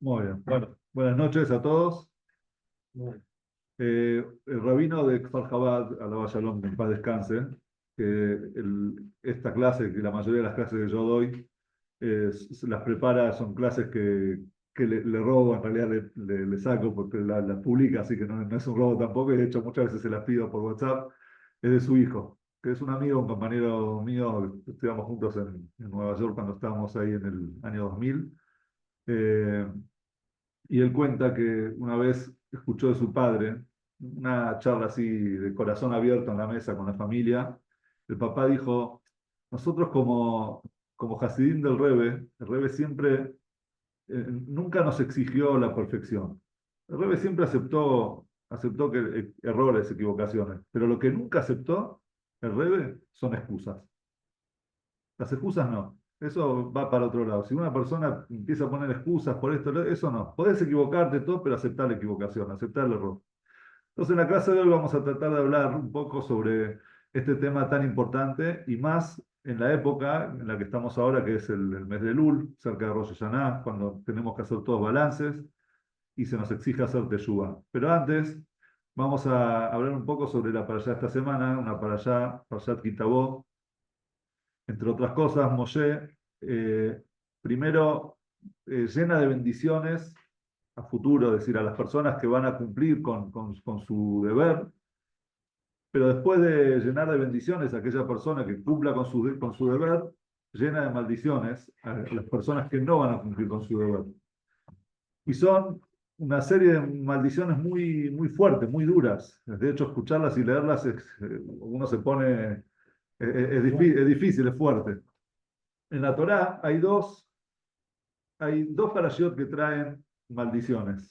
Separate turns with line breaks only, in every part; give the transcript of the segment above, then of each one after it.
Muy bien. Bueno, buenas noches a todos. El rabino de Kfar Chabad, Alabá Shalom, que en paz descanse, que esta clase, que la mayoría de las clases que yo doy, las prepara, son clases que le robo, en realidad le saco porque las publica, así que no es un robo tampoco, y de hecho muchas veces se las pido por WhatsApp, es de su hijo, que es un amigo, un compañero mío, estudiamos juntos en Nueva York cuando estábamos ahí en el año 2000. Eh, y él cuenta que una vez escuchó de su padre una charla así de corazón abierto en la mesa con la familia. El papá dijo, nosotros como Hasidim del Rebbe, el Rebbe siempre, nunca nos exigió la perfección. El Rebbe siempre aceptó que errores, equivocaciones, pero lo que nunca aceptó el Rebbe son excusas. Las excusas no. Eso va para otro lado. Si una persona empieza a poner excusas por esto, eso no. Podés equivocarte todo, pero aceptar la equivocación, aceptar el error. Entonces, en la clase de hoy vamos a tratar de hablar un poco sobre este tema tan importante y más en la época en la que estamos ahora, que es el mes de Lul, cerca de Rosh Hashanah, cuando tenemos que hacer todos balances y se nos exige hacer teshuvah. Pero antes, vamos a hablar un poco sobre la parashá de esta semana, una parashat Kitabó, entre otras cosas. Moshe, primero, llena de bendiciones a futuro, es decir, a las personas que van a cumplir con su deber, pero después de llenar de bendiciones a aquella persona que cumpla con su deber, llena de maldiciones a las personas que no van a cumplir con su deber. Y son una serie de maldiciones muy fuertes, muy duras. De hecho, escucharlas y leerlas, uno se pone, es difícil, es fuerte. En la Torá hay dos parashiot que traen maldiciones.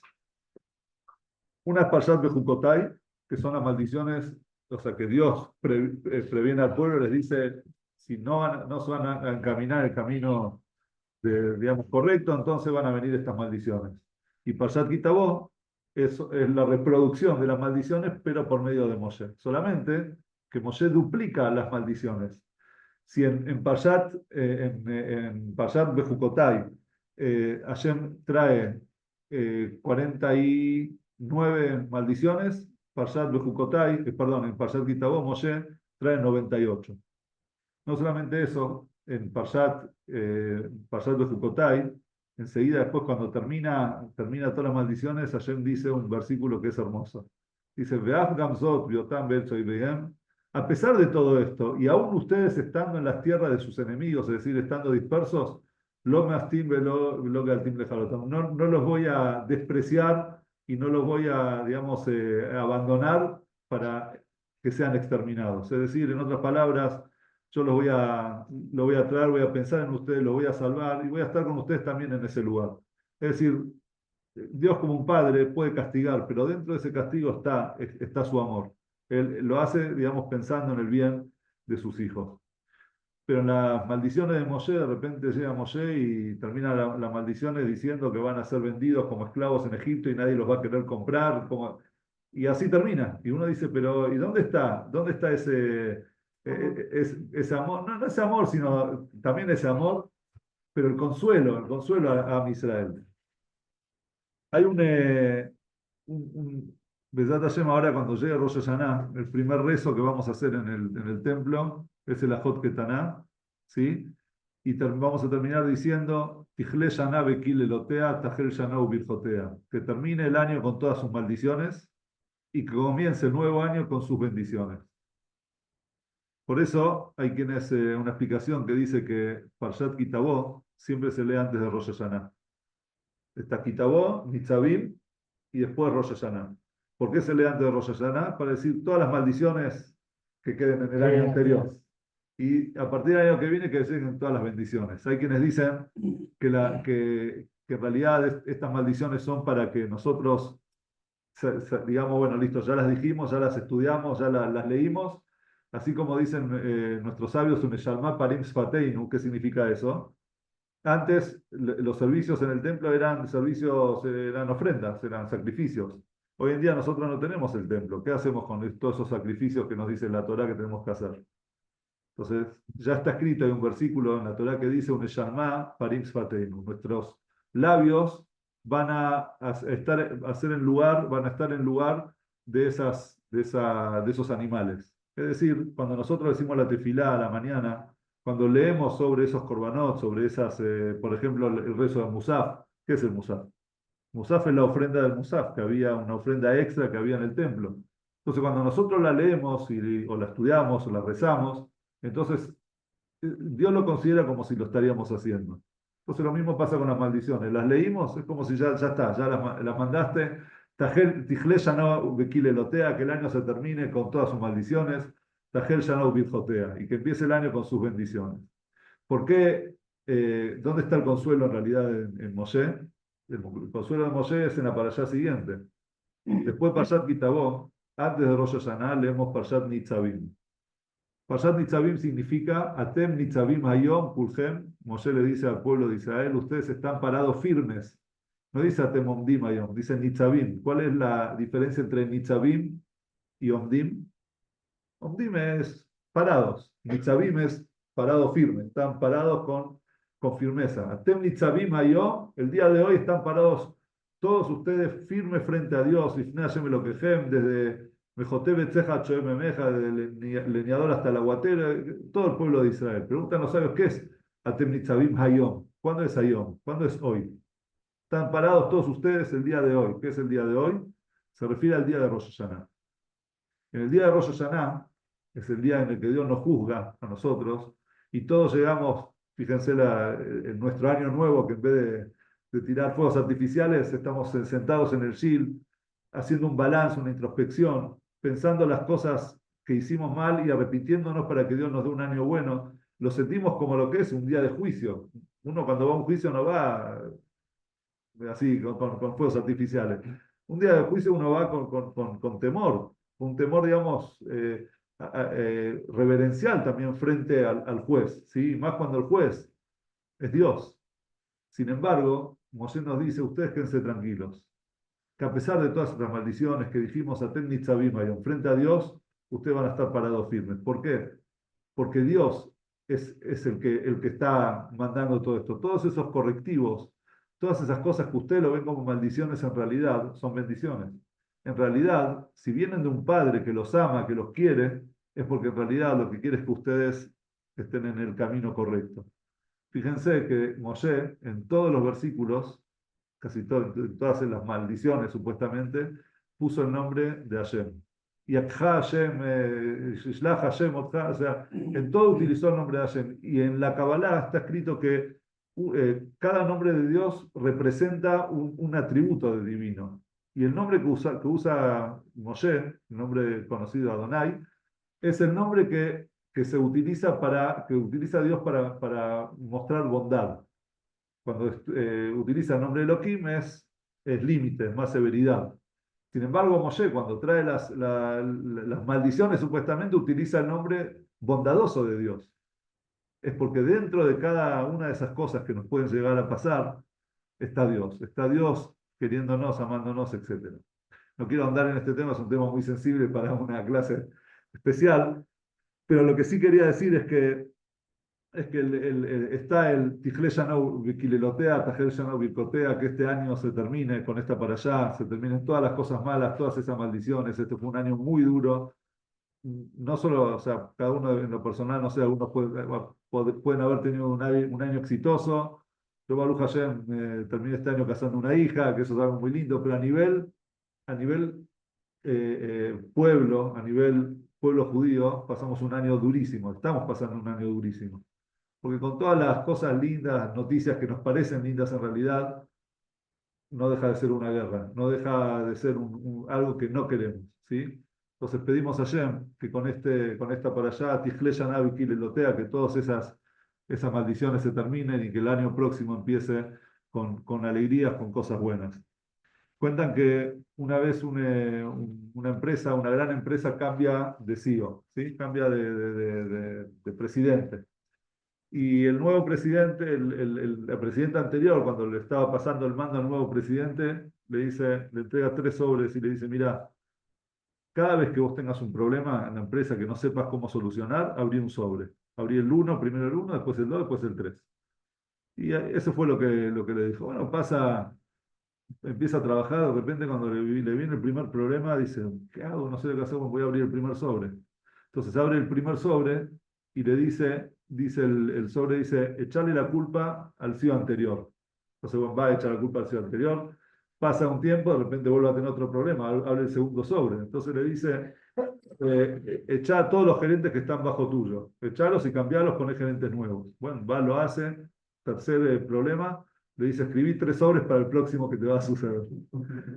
Una es Parashat Bejucotai, que son las maldiciones, o sea, que Dios previene al pueblo, les dice, si no se van a encaminar el camino digamos, correcto, entonces van a venir estas maldiciones. Y Parashat Kitabó es la reproducción de las maldiciones, pero por medio de Moshe. Solamente que Moshe duplica las maldiciones. Si en Parshat Bejucotai, Hashem trae 49 maldiciones, Parshat Bejucotai, perdón, en Parshat Kitabó, Moshe trae 98. No solamente eso, en Parshat Bejucotai, enseguida después cuando termina todas las maldiciones, Hashem dice un versículo que es hermoso. Dice, Ve'af gamzot biotam be'etzoy behem, a pesar de todo esto, y aún ustedes estando en las tierras de sus enemigos, es decir, estando dispersos, lo mastim lo galtim lejalotam, no los voy a despreciar y no los voy a, digamos, abandonar para que sean exterminados. Es decir, en otras palabras, yo lo voy a traer, voy a pensar en ustedes, los voy a salvar y voy a estar con ustedes también en ese lugar. Es decir, Dios como un padre puede castigar, pero dentro de ese castigo está su amor. Él lo hace, digamos, pensando en el bien de sus hijos. Pero en las maldiciones de Moshe, de repente llega Moshe y termina las maldiciones diciendo que van a ser vendidos como esclavos en Egipto y nadie los va a querer comprar. Y así termina. Y uno dice, pero ¿y dónde está? ¿Dónde está ese amor? No ese amor, sino también ese amor, pero el consuelo a Israel. Hay un Besat Hashem ahora cuando llegue Rosh Hashanah, el primer rezo que vamos a hacer en el templo es el Ajot Ketaná, ¿sí? Y vamos a terminar diciendo, Tijle Shana Bekil Elotea, Tajel Shana Ubirjotea, que termine el año con todas sus maldiciones y que comience el nuevo año con sus bendiciones. Por eso hay quienes, una explicación que dice que Parshat Kitabó siempre se lee antes de Rosh Hashanah. Está Kitabó, Nitzavim y después Rosh Hashanah. ¿Por qué se lee antes de Rosh Hashanah? Para decir todas las maldiciones que queden en el año anterior. Y a partir del año que viene que lleguen todas las bendiciones. Hay quienes dicen que en realidad estas maldiciones son para que nosotros digamos, bueno, listo, ya las dijimos, ya las estudiamos, ya las leímos, así como dicen nuestros sabios, un Shalma Parim Sfateinu. ¿Qué significa eso? Antes los servicios en el templo eran ofrendas, eran sacrificios. Hoy en día nosotros no tenemos el templo. ¿Qué hacemos con todos esos sacrificios que nos dice la Torá que tenemos que hacer? Entonces, ya está escrito, hay un versículo en la Torá que dice un Shalma Parim Sfateinu. Nuestros labios van a estar en lugar de esos animales. Es decir, cuando nosotros decimos la tefilá a la mañana, cuando leemos sobre esos korbanot, sobre por ejemplo, el rezo de Musaf, ¿qué es el Musaf? Musaf es la ofrenda del Musaf, que había una ofrenda extra que había en el templo. Entonces, cuando nosotros la leemos o la estudiamos o la rezamos, entonces Dios lo considera como si lo estaríamos haciendo. Entonces, lo mismo pasa con las maldiciones. Las leímos, es como si ya está, ya las mandaste. Tijle Shana Bekile Lotea, que el año se termine con todas sus maldiciones. Tajel Shana Ubidjotea, y que empiece el año con sus bendiciones. ¿Por qué? ¿Dónde está el consuelo en realidad en Moshe? El consuelo de Moshe es en la parashá siguiente. Después Parshat Kitabó, antes de Rosh Hashanah, leemos Parshat Nitzavim. Parshat Nitzavim significa Atem Nitzavim Hayom Kulchem. Moshe le dice al pueblo de Israel, ustedes están parados firmes. No dice Atem Omdim Hayom, dice Nitzavim. ¿Cuál es la diferencia entre Nitzavim y Omdim? Omdim es parados, Nitzavim es parado firme, están parados con firmeza. Atem Nitzavim Hayom, el día de hoy están parados todos ustedes firmes frente a Dios, Ifnei Hashem Elokejem, desde Mejoté Betzeja Choememeja, desde el leñador hasta la guatera, todo el pueblo de Israel. Preguntan los sabios, ¿qué es Atem Nitzavim Hayom? ¿Cuándo es Hayom? ¿Cuándo es hoy? Están parados todos ustedes el día de hoy. ¿Qué es el día de hoy? Se refiere al día de Rosh Hashanah. En el día de Rosh Hashanah es el día en el que Dios nos juzga a nosotros y todos llegamos, fíjense en nuestro año nuevo, que en vez de tirar fuegos artificiales, estamos sentados en el Shil, haciendo un balance, una introspección, pensando las cosas que hicimos mal y arrepintiéndonos para que Dios nos dé un año bueno. Lo sentimos como lo que es un día de juicio. Uno cuando va a un juicio no va así con fuegos artificiales. Un día de juicio uno va con temor, un temor, digamos, reverencial también frente al juez, ¿sí? Más cuando el juez es Dios. Sin embargo, Moshe nos dice, ustedes quédense tranquilos, que a pesar de todas estas maldiciones que dijimos a Ten Nitzavim frente a Dios, ustedes van a estar parados firmes. ¿Por qué? Porque Dios es el que está mandando todo esto. Todos esos correctivos, todas esas cosas que ustedes lo ven como maldiciones, en realidad son bendiciones. En realidad, si vienen de un padre que los ama, que los quiere, es porque en realidad lo que quiere es que ustedes estén en el camino correcto. Fíjense que Moshe, en todos los versículos, en todas las maldiciones supuestamente, puso el nombre de Hashem. Y Hashem, Shishlach Hashem, o sea, en todo utilizó el nombre de Hashem. Y en la Kabbalah está escrito que cada nombre de Dios representa un atributo de divino. Y el nombre que usa Moshe, el nombre conocido Adonai, es el nombre que se utiliza que utiliza Dios para mostrar bondad. Cuando utiliza el nombre de Elohim es límite, es más severidad. Sin embargo, Moshe, cuando trae las maldiciones, supuestamente utiliza el nombre bondadoso de Dios. Es porque dentro de cada una de esas cosas que nos pueden llegar a pasar, está Dios. Está Dios queriéndonos, amándonos, etc. No quiero andar en este tema, es un tema muy sensible para una clase especial, pero lo que sí quería decir es que está el Tijle Yanou Vikilelotea, Tajel Yanou Virkotea, que este año se termine con esta para allá, se terminen todas las cosas malas, todas esas maldiciones. Este fue un año muy duro. No solo, o sea, cada uno en lo personal, no sé, algunos pueden haber tenido un año exitoso. Yo, Baruch Hashem, terminé este año casando una hija, que eso es algo muy lindo, pero a nivel pueblo, a nivel pueblo judío, pasamos un año durísimo, estamos pasando un año durísimo. Porque con todas las cosas lindas, noticias que nos parecen lindas en realidad, no deja de ser una guerra, no deja de ser algo que no queremos, ¿sí? Entonces pedimos a Hashem que con esta para allá, Tijle Yanav y Kilelotea, que todas esas maldiciones se terminen y que el año próximo empiece con alegrías, con cosas buenas. Cuentan que una vez una empresa, una gran empresa, cambia de CEO, ¿sí? Cambia de presidente. Y el nuevo presidente, el presidente anterior, cuando le estaba pasando el mando al nuevo presidente, le entrega 3 sobres y le dice, mira, cada vez que vos tengas un problema en la empresa que no sepas cómo solucionar, abrí un sobre. Abrí el 1, primero el 1, después el 2, después el 3. Y eso fue lo que le dijo. Bueno, pasa empieza a trabajar, de repente cuando le viene el primer problema, dice, ¿qué hago? No sé qué hacer, voy a abrir el primer sobre. Entonces abre el primer sobre y le dice el sobre, dice, echarle la culpa al CEO anterior. Entonces bueno, va a echar la culpa al CEO anterior, pasa un tiempo, de repente vuelve a tener otro problema, abre el segundo sobre. Entonces le dice, echá a todos los gerentes que están bajo tuyo, echalos y cambialos, poné gerentes nuevos. Bueno, va, lo hace, tercer problema, le dice, escribí 3 sobres para el próximo que te va a suceder.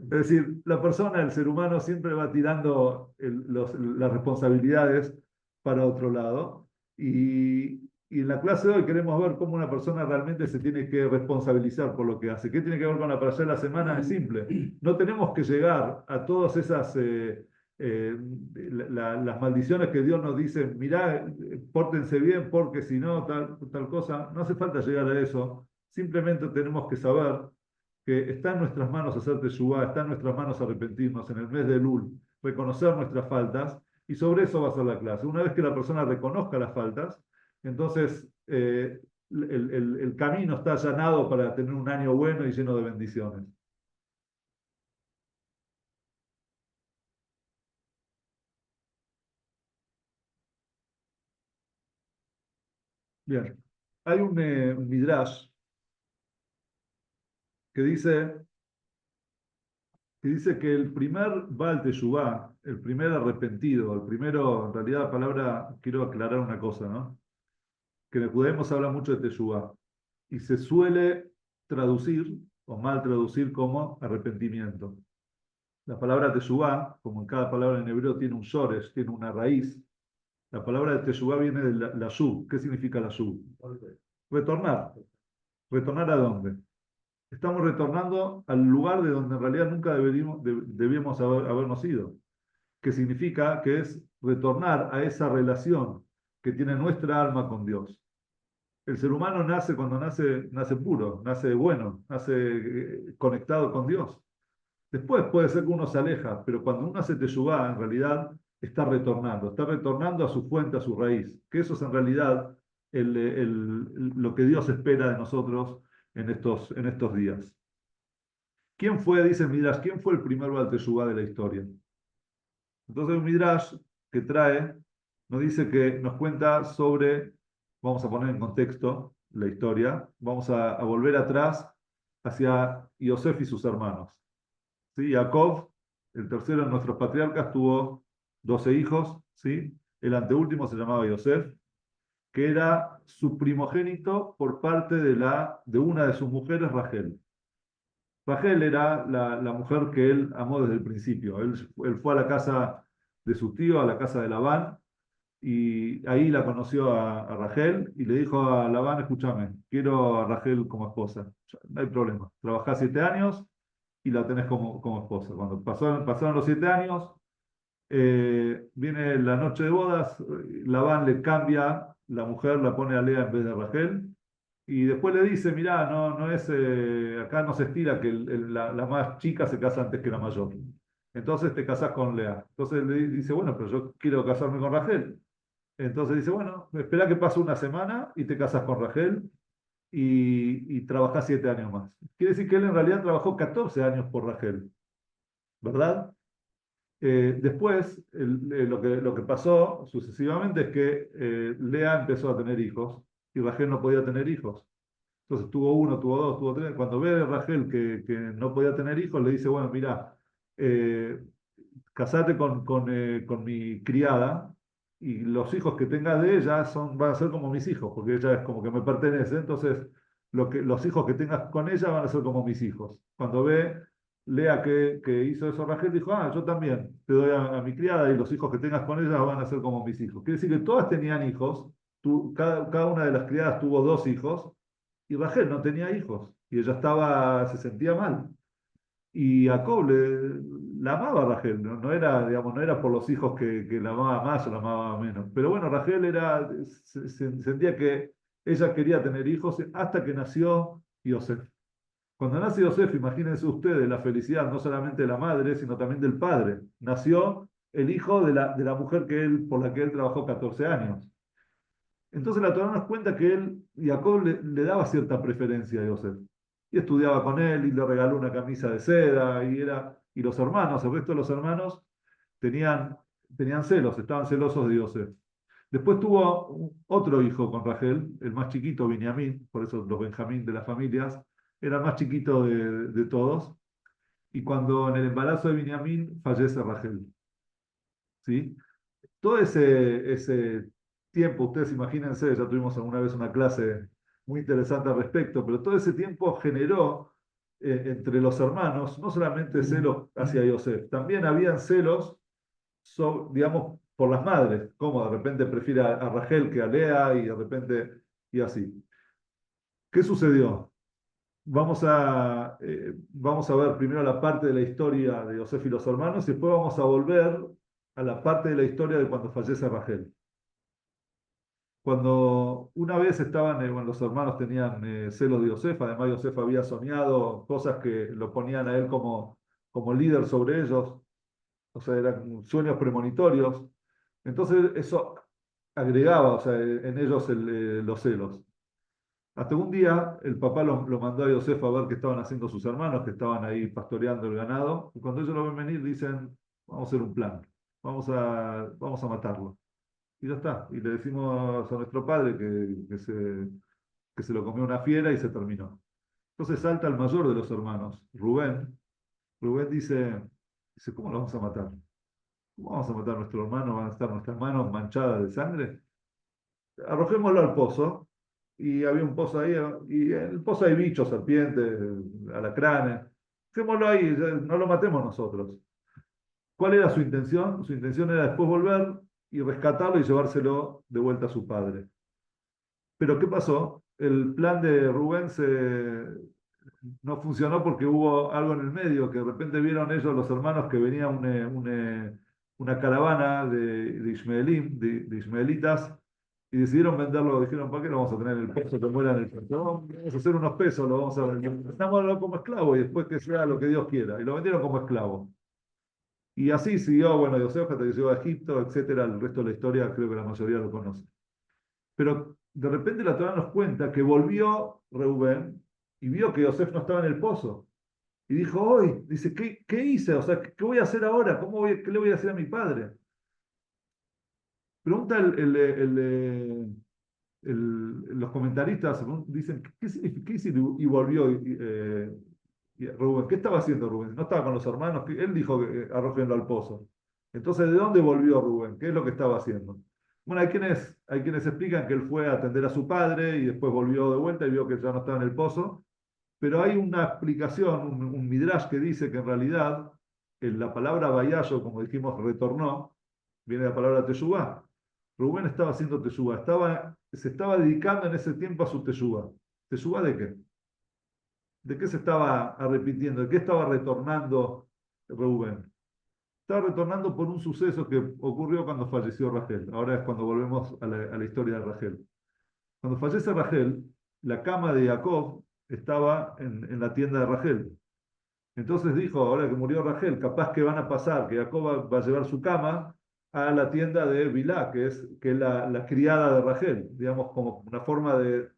Es decir, la persona, el ser humano, siempre va tirando las responsabilidades para otro lado. Y en la clase de hoy queremos ver cómo una persona realmente se tiene que responsabilizar por lo que hace. ¿Qué tiene que ver con la parashá de la semana? Es simple. No tenemos que llegar a todas esas eh, las maldiciones que Dios nos dice, mirá, pórtense bien porque si no, tal cosa. No hace falta llegar a eso. Simplemente tenemos que saber que está en nuestras manos hacer teshuvá, está en nuestras manos arrepentirnos en el mes de Elul, reconocer nuestras faltas, y sobre eso va a ser la clase. Una vez que la persona reconozca las faltas, entonces el camino está allanado para tener un año bueno y lleno de bendiciones. Bien, hay un midrash que que el primer Baal Teshuvá, el primer arrepentido, el primero, en realidad la palabra, quiero aclarar una cosa, ¿no? Que en el judaísmo se habla mucho de Teshuvá y se suele traducir o mal traducir como arrepentimiento. La palabra Teshuvá, como en cada palabra en hebreo tiene un shoresh, tiene una raíz, la palabra de Teshuvá viene de la shuv. ¿Qué significa la shuv? Retornar. ¿Retornar a dónde? Estamos retornando al lugar de donde en realidad nunca debíamos habernos ido, que significa que es retornar a esa relación que tiene nuestra alma con Dios. El ser humano nace cuando nace puro, nace bueno, nace conectado con Dios. Después puede ser que uno se aleja, pero cuando uno hace teshuvá, en realidad está retornando a su fuente, a su raíz, que eso es en realidad lo que Dios espera de nosotros en estos días. ¿Quién fue, dice el Midrash, quién fue el primer Baal Teshuvá de la historia? Entonces el Midrash que trae nos dice que nos cuenta sobre, vamos a poner en contexto la historia, vamos a volver atrás hacia Yosef y sus hermanos. ¿Sí? Jacob, el tercero de nuestros patriarcas, tuvo 12 hijos, ¿sí? El anteúltimo se llamaba Yosef, que era su primogénito por parte de una de sus mujeres, Rachel. Rachel era la mujer que él amó desde el principio. Él fue a la casa de su tío, a la casa de Labán, y ahí la conoció a Rachel y le dijo a Labán, escúchame, quiero a Rachel como esposa. No hay problema, trabajás 7 años y la tenés como esposa. Cuando pasaron los 7 años, viene la noche de bodas, Labán le cambia, la mujer la pone a Lea en vez de Rachel, y después le dice, mirá, no es, acá no se estila que la más chica se casa antes que la mayor. Entonces te casás con Lea. Entonces le dice, bueno, pero yo quiero casarme con Rachel. Entonces dice, bueno, espera que pase una semana y te casas con Rachel y trabajás 7 años más. Quiere decir que él en realidad trabajó 14 años por Rachel, ¿verdad? Después, lo que pasó sucesivamente es que Lea empezó a tener hijos y Rachel no podía tener hijos. Entonces tuvo uno, tuvo dos, tuvo tres. Cuando ve a Rachel que no podía tener hijos, le dice, bueno, mira, eh, casate con mi criada y los hijos que tengas de ella van a ser como mis hijos, porque ella es como que me pertenece. Entonces, los hijos que tengas con ella van a ser como mis hijos. Cuando ve Lea que hizo eso Rachel, dijo, ah, yo también te doy a mi criada y los hijos que tengas con ella van a ser como mis hijos. Quiere decir que todas tenían hijos, cada una de las criadas tuvo 2 hijos y Rachel no tenía hijos y ella se sentía mal. Y Jacob la amaba a Rachel, no era, digamos, no era por los hijos que la amaba más o la amaba menos. Pero bueno, Rachel sentía que ella quería tener hijos hasta que nació Yosef. Cuando nace Yosef, imagínense ustedes la felicidad no solamente de la madre, sino también del padre. Nació el hijo de la mujer por la que él trabajó 14 años. Entonces la Torá nos cuenta que Jacob le daba cierta preferencia a Yosef. y estudiaba con él y le regaló una camisa de seda y los hermanos, el resto de los hermanos tenían, tenían celos, estaban celosos de Yosef. Después tuvo otro hijo con Rachel, el más chiquito, Binyamin, por eso los Benjamín de las familias, era el más chiquito de todos, y cuando en el embarazo de Binyamin fallece Rachel, ¿sí? Todo ese tiempo, ustedes imagínense, ya tuvimos alguna vez una clase muy interesante al respecto, pero todo ese tiempo generó entre los hermanos no solamente celos hacia Yosef, también habían celos, digamos, por las madres, como de repente prefiere a Rachel que a Lea y de repente, y así. ¿Qué sucedió? Vamos a ver primero la parte de la historia de Yosef y los hermanos y después vamos a volver a la parte de la historia de cuando fallece Rachel. Cuando una vez estaban, bueno, los hermanos tenían celos de Yosef, además Yosef había soñado cosas que lo ponían a él como líder sobre ellos, o sea, eran sueños premonitorios. Entonces eso agregaba, o sea, en ellos los celos. Hasta un día el papá lo mandó a Yosef a ver qué estaban haciendo sus hermanos, que estaban ahí pastoreando el ganado, y cuando ellos lo ven venir dicen, vamos a hacer un plan, vamos a matarlo. Y ya está. Y le decimos a nuestro padre que se lo comió una fiera y se terminó. Entonces salta el mayor de los hermanos, Rubén. Rubén dice, ¿cómo lo vamos a matar? ¿Cómo vamos a matar a nuestro hermano? ¿Van a estar nuestras manos manchadas de sangre? Arrojémoslo al pozo. Y había un pozo ahí, y en el pozo hay bichos, serpientes, alacranes. Dejémoslo ahí, no lo matemos nosotros. ¿Cuál era su intención? Su intención era después volver y rescatarlo y llevárselo de vuelta a su padre. Pero ¿qué pasó? El plan de Rubén no funcionó porque hubo algo en el medio, que de repente vieron ellos, los hermanos, que venía una caravana de Ismaelim, de ismaelitas, y decidieron venderlo. Dijeron, ¿para qué lo vamos a tener en el peso que muera en el peso? No, vamos a hacer unos pesos, lo vamos a vender. Dámoslo como esclavo y después que sea lo que Dios quiera. Y lo vendieron como esclavo. Y así siguió, bueno, Yosef hasta que llegó a Egipto, etcétera. El resto de la historia creo que la mayoría lo conoce. Pero de repente la Torá nos cuenta que volvió Reubén y vio que Yosef no estaba en el pozo. Y dijo, hoy, dice, ¿qué hice? O sea, ¿qué voy a hacer ahora? ¿Qué le voy a hacer a mi padre? Pregunta los comentaristas, dicen, ¿qué significa? ¿Qué hizo y volvió Rubén? ¿Qué estaba haciendo Rubén? No estaba con los hermanos, él dijo que arrójenlo al pozo. Entonces, ¿de dónde volvió Rubén? ¿Qué es lo que estaba haciendo? Bueno, hay quienes explican que él fue a atender a su padre y después volvió de vuelta y vio que ya no estaba en el pozo, pero hay una explicación, un midrash que dice que en realidad la palabra bayayo, como dijimos, retornó, viene de la palabra teshuvá. Rubén estaba haciendo teshuvá, se estaba dedicando en ese tiempo a su teshuvá. ¿Teshuvá de qué? ¿De qué se estaba arrepintiendo? ¿De qué estaba retornando Rubén? Estaba retornando por un suceso que ocurrió cuando falleció Rachel. Ahora es cuando volvemos a la historia de Rachel. Cuando fallece Rachel, la cama de Jacob estaba en la tienda de Rachel. Entonces dijo, ahora que murió Rachel, capaz que van a pasar, que Jacob va a llevar su cama a la tienda de Bilá, que es la criada de Rachel, digamos, como una forma de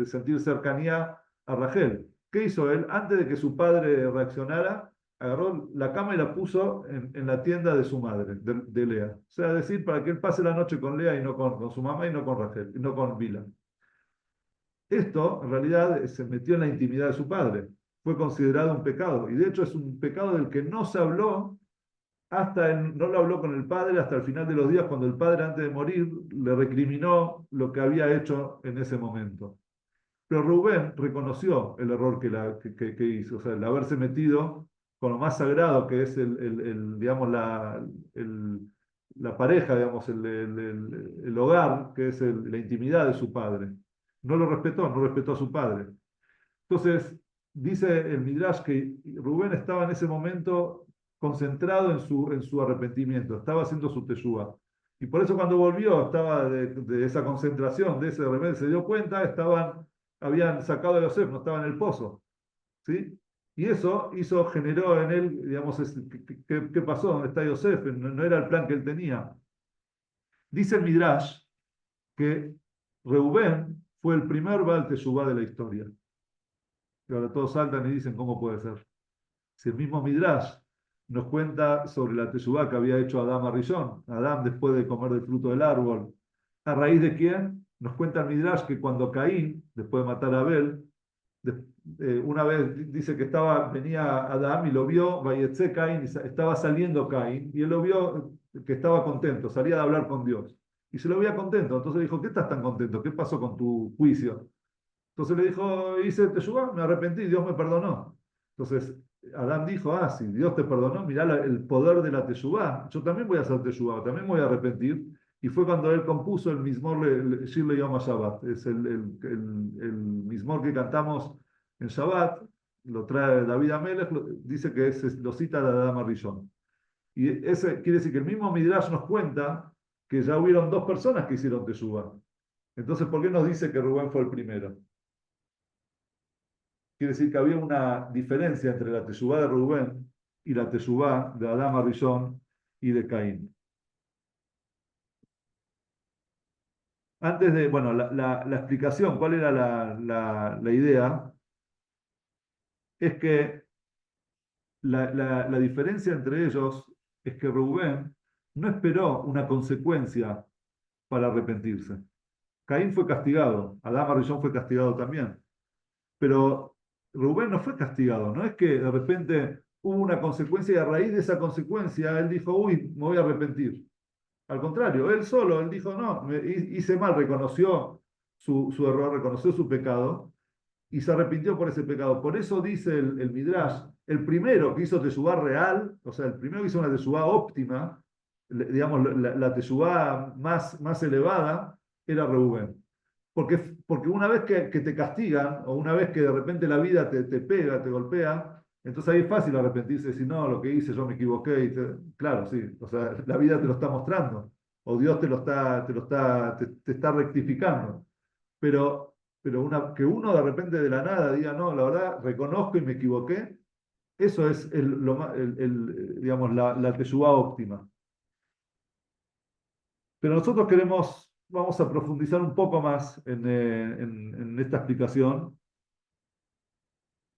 sentir cercanía a Rachel. ¿Qué hizo él? Antes de que su padre reaccionara, agarró la cama y la puso en la tienda de su madre, de Lea. O sea, decir, para que él pase la noche con Lea y no con su mamá y no con Rachel, y no con Bilá. Esto, en realidad, se metió en la intimidad de su padre. Fue considerado un pecado. Y de hecho es un pecado del que no se habló no lo habló con el padre hasta el final de los días, cuando el padre, antes de morir, le recriminó lo que había hecho en ese momento. Pero Rubén reconoció el error que hizo, o sea, el haberse metido con lo más sagrado que es digamos, el- la pareja, digamos, el hogar, que es la intimidad de su padre. No respetó a su padre. Entonces, dice el Midrash que Rubén estaba en ese momento concentrado en su arrepentimiento, estaba haciendo su teshuvá. Y por eso cuando volvió, estaba de esa concentración, de ese repente se dio cuenta, habían sacado a Yosef, no estaba en el pozo. ¿Sí? Y eso generó en él, digamos, ¿qué pasó? ¿Dónde está Yosef? No era el plan que él tenía. Dice el Midrash que Reubén fue el primer Baal Teshuvá de la historia. Y ahora todos saltan y dicen, ¿cómo puede ser? Si el mismo Midrash nos cuenta sobre la teshuvá que había hecho Adán a Rishon, Adán después de comer del fruto del árbol, ¿a raíz de quién? Nos cuenta el Midrash que cuando Caín, después de matar a Abel, una vez dice que venía Adán y lo vio, Vayetze Caín, y estaba saliendo Caín, y él lo vio que estaba contento, salía de hablar con Dios. Y se lo veía contento, entonces dijo, ¿qué estás tan contento? ¿Qué pasó con tu juicio? Entonces le dijo, hice teshuvá, me arrepentí, Dios me perdonó. Entonces Adán dijo, ah, si Dios te perdonó, mirá el poder de la teshuvá, yo también voy a hacer teshuvá, también me voy a arrepentir. Y fue cuando él compuso el Mizmor Shir Yom HaShabbat, es el Mizmor que cantamos en Shabbat, lo trae David Amelech, dice que lo cita de Adán Arishon. Y ese quiere decir que el mismo Midrash nos cuenta que ya hubieron dos personas que hicieron teshuvá. Entonces, ¿por qué nos dice que Rubén fue el primero? Quiere decir que había una diferencia entre la teshuvá de Rubén y la teshuvá de Adán Arishon y de Caín. Antes de, bueno, la explicación, ¿cuál era la idea? Es que la diferencia entre ellos es que Rubén no esperó una consecuencia para arrepentirse. Caín fue castigado, Adán Arishon fue castigado también. Pero Rubén no fue castigado, no es que de repente hubo una consecuencia y a raíz de esa consecuencia él dijo, uy, me voy a arrepentir. Al contrario, él solo, él dijo, no, hice mal, reconoció su error, reconoció su pecado y se arrepintió por ese pecado. Por eso dice el Midrash, el primero que hizo teshuvá real, o sea, el primero que hizo una teshuvá óptima, digamos, la teshuvá más elevada, era Rubén. Porque una vez que te castigan, o una vez que de repente la vida te pega, te golpea, entonces ahí es fácil arrepentirse y decir, no, lo que hice, yo me equivoqué. Claro, sí, o sea, la vida te lo está mostrando, o Dios te está rectificando. Pero que uno de repente de la nada diga, no, la verdad, reconozco y me equivoqué, eso es digamos, la teshuvá óptima. Pero nosotros vamos a profundizar un poco más en esta explicación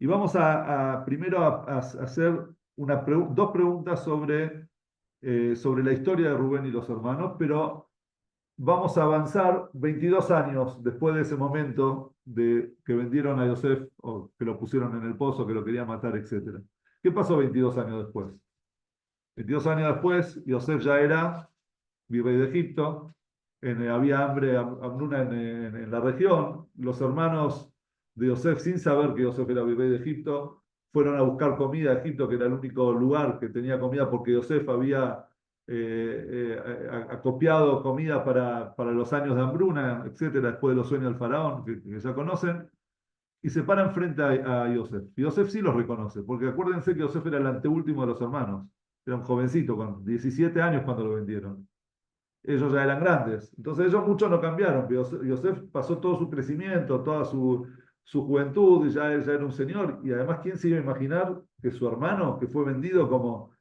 y vamos primero a hacer dos preguntas sobre la historia de Rubén y los hermanos, pero vamos a avanzar 22 años después de ese momento de que vendieron a Yosef o que lo pusieron en el pozo, que lo querían matar, etcétera. ¿Qué pasó 22 años después? 22 años después, Yosef ya era virrey de Egipto, había hambruna en la región, los hermanos de Yosef, sin saber que Yosef era virrey de Egipto, fueron a buscar comida a Egipto, que era el único lugar que tenía comida, porque Yosef había acopiado comida para los años de hambruna, etcétera, después de los sueños del faraón, que ya conocen, y se paran frente a Yosef. Y Yosef sí los reconoce, porque acuérdense que Yosef era el anteúltimo de los hermanos, era un jovencito, con 17 años cuando lo vendieron. Ellos ya eran grandes. Entonces ellos muchos no cambiaron. Yosef pasó todo su crecimiento, toda su juventud, y ya era un señor. Y además, ¿quién se iba a imaginar que su hermano, que fue vendido como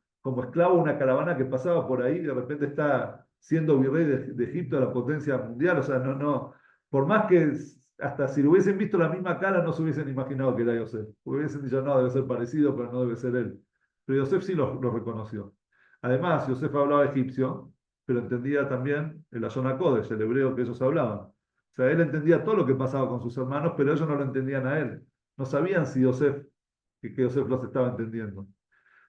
esclavo a una caravana que pasaba por ahí, de repente está siendo virrey de Egipto, la potencia mundial? O sea, no, por más que hasta si lo hubiesen visto la misma cara, no se hubiesen imaginado que era Yosef. Hubiesen dicho, no, debe ser parecido, pero no debe ser él. Pero Yosef sí lo reconoció. Además, Yosef hablaba egipcio, pero entendía también el Lashon HaKodesh, el hebreo que ellos hablaban. O sea, él entendía todo lo que pasaba con sus hermanos, pero ellos no lo entendían a él. No sabían si que Yosef los estaba entendiendo.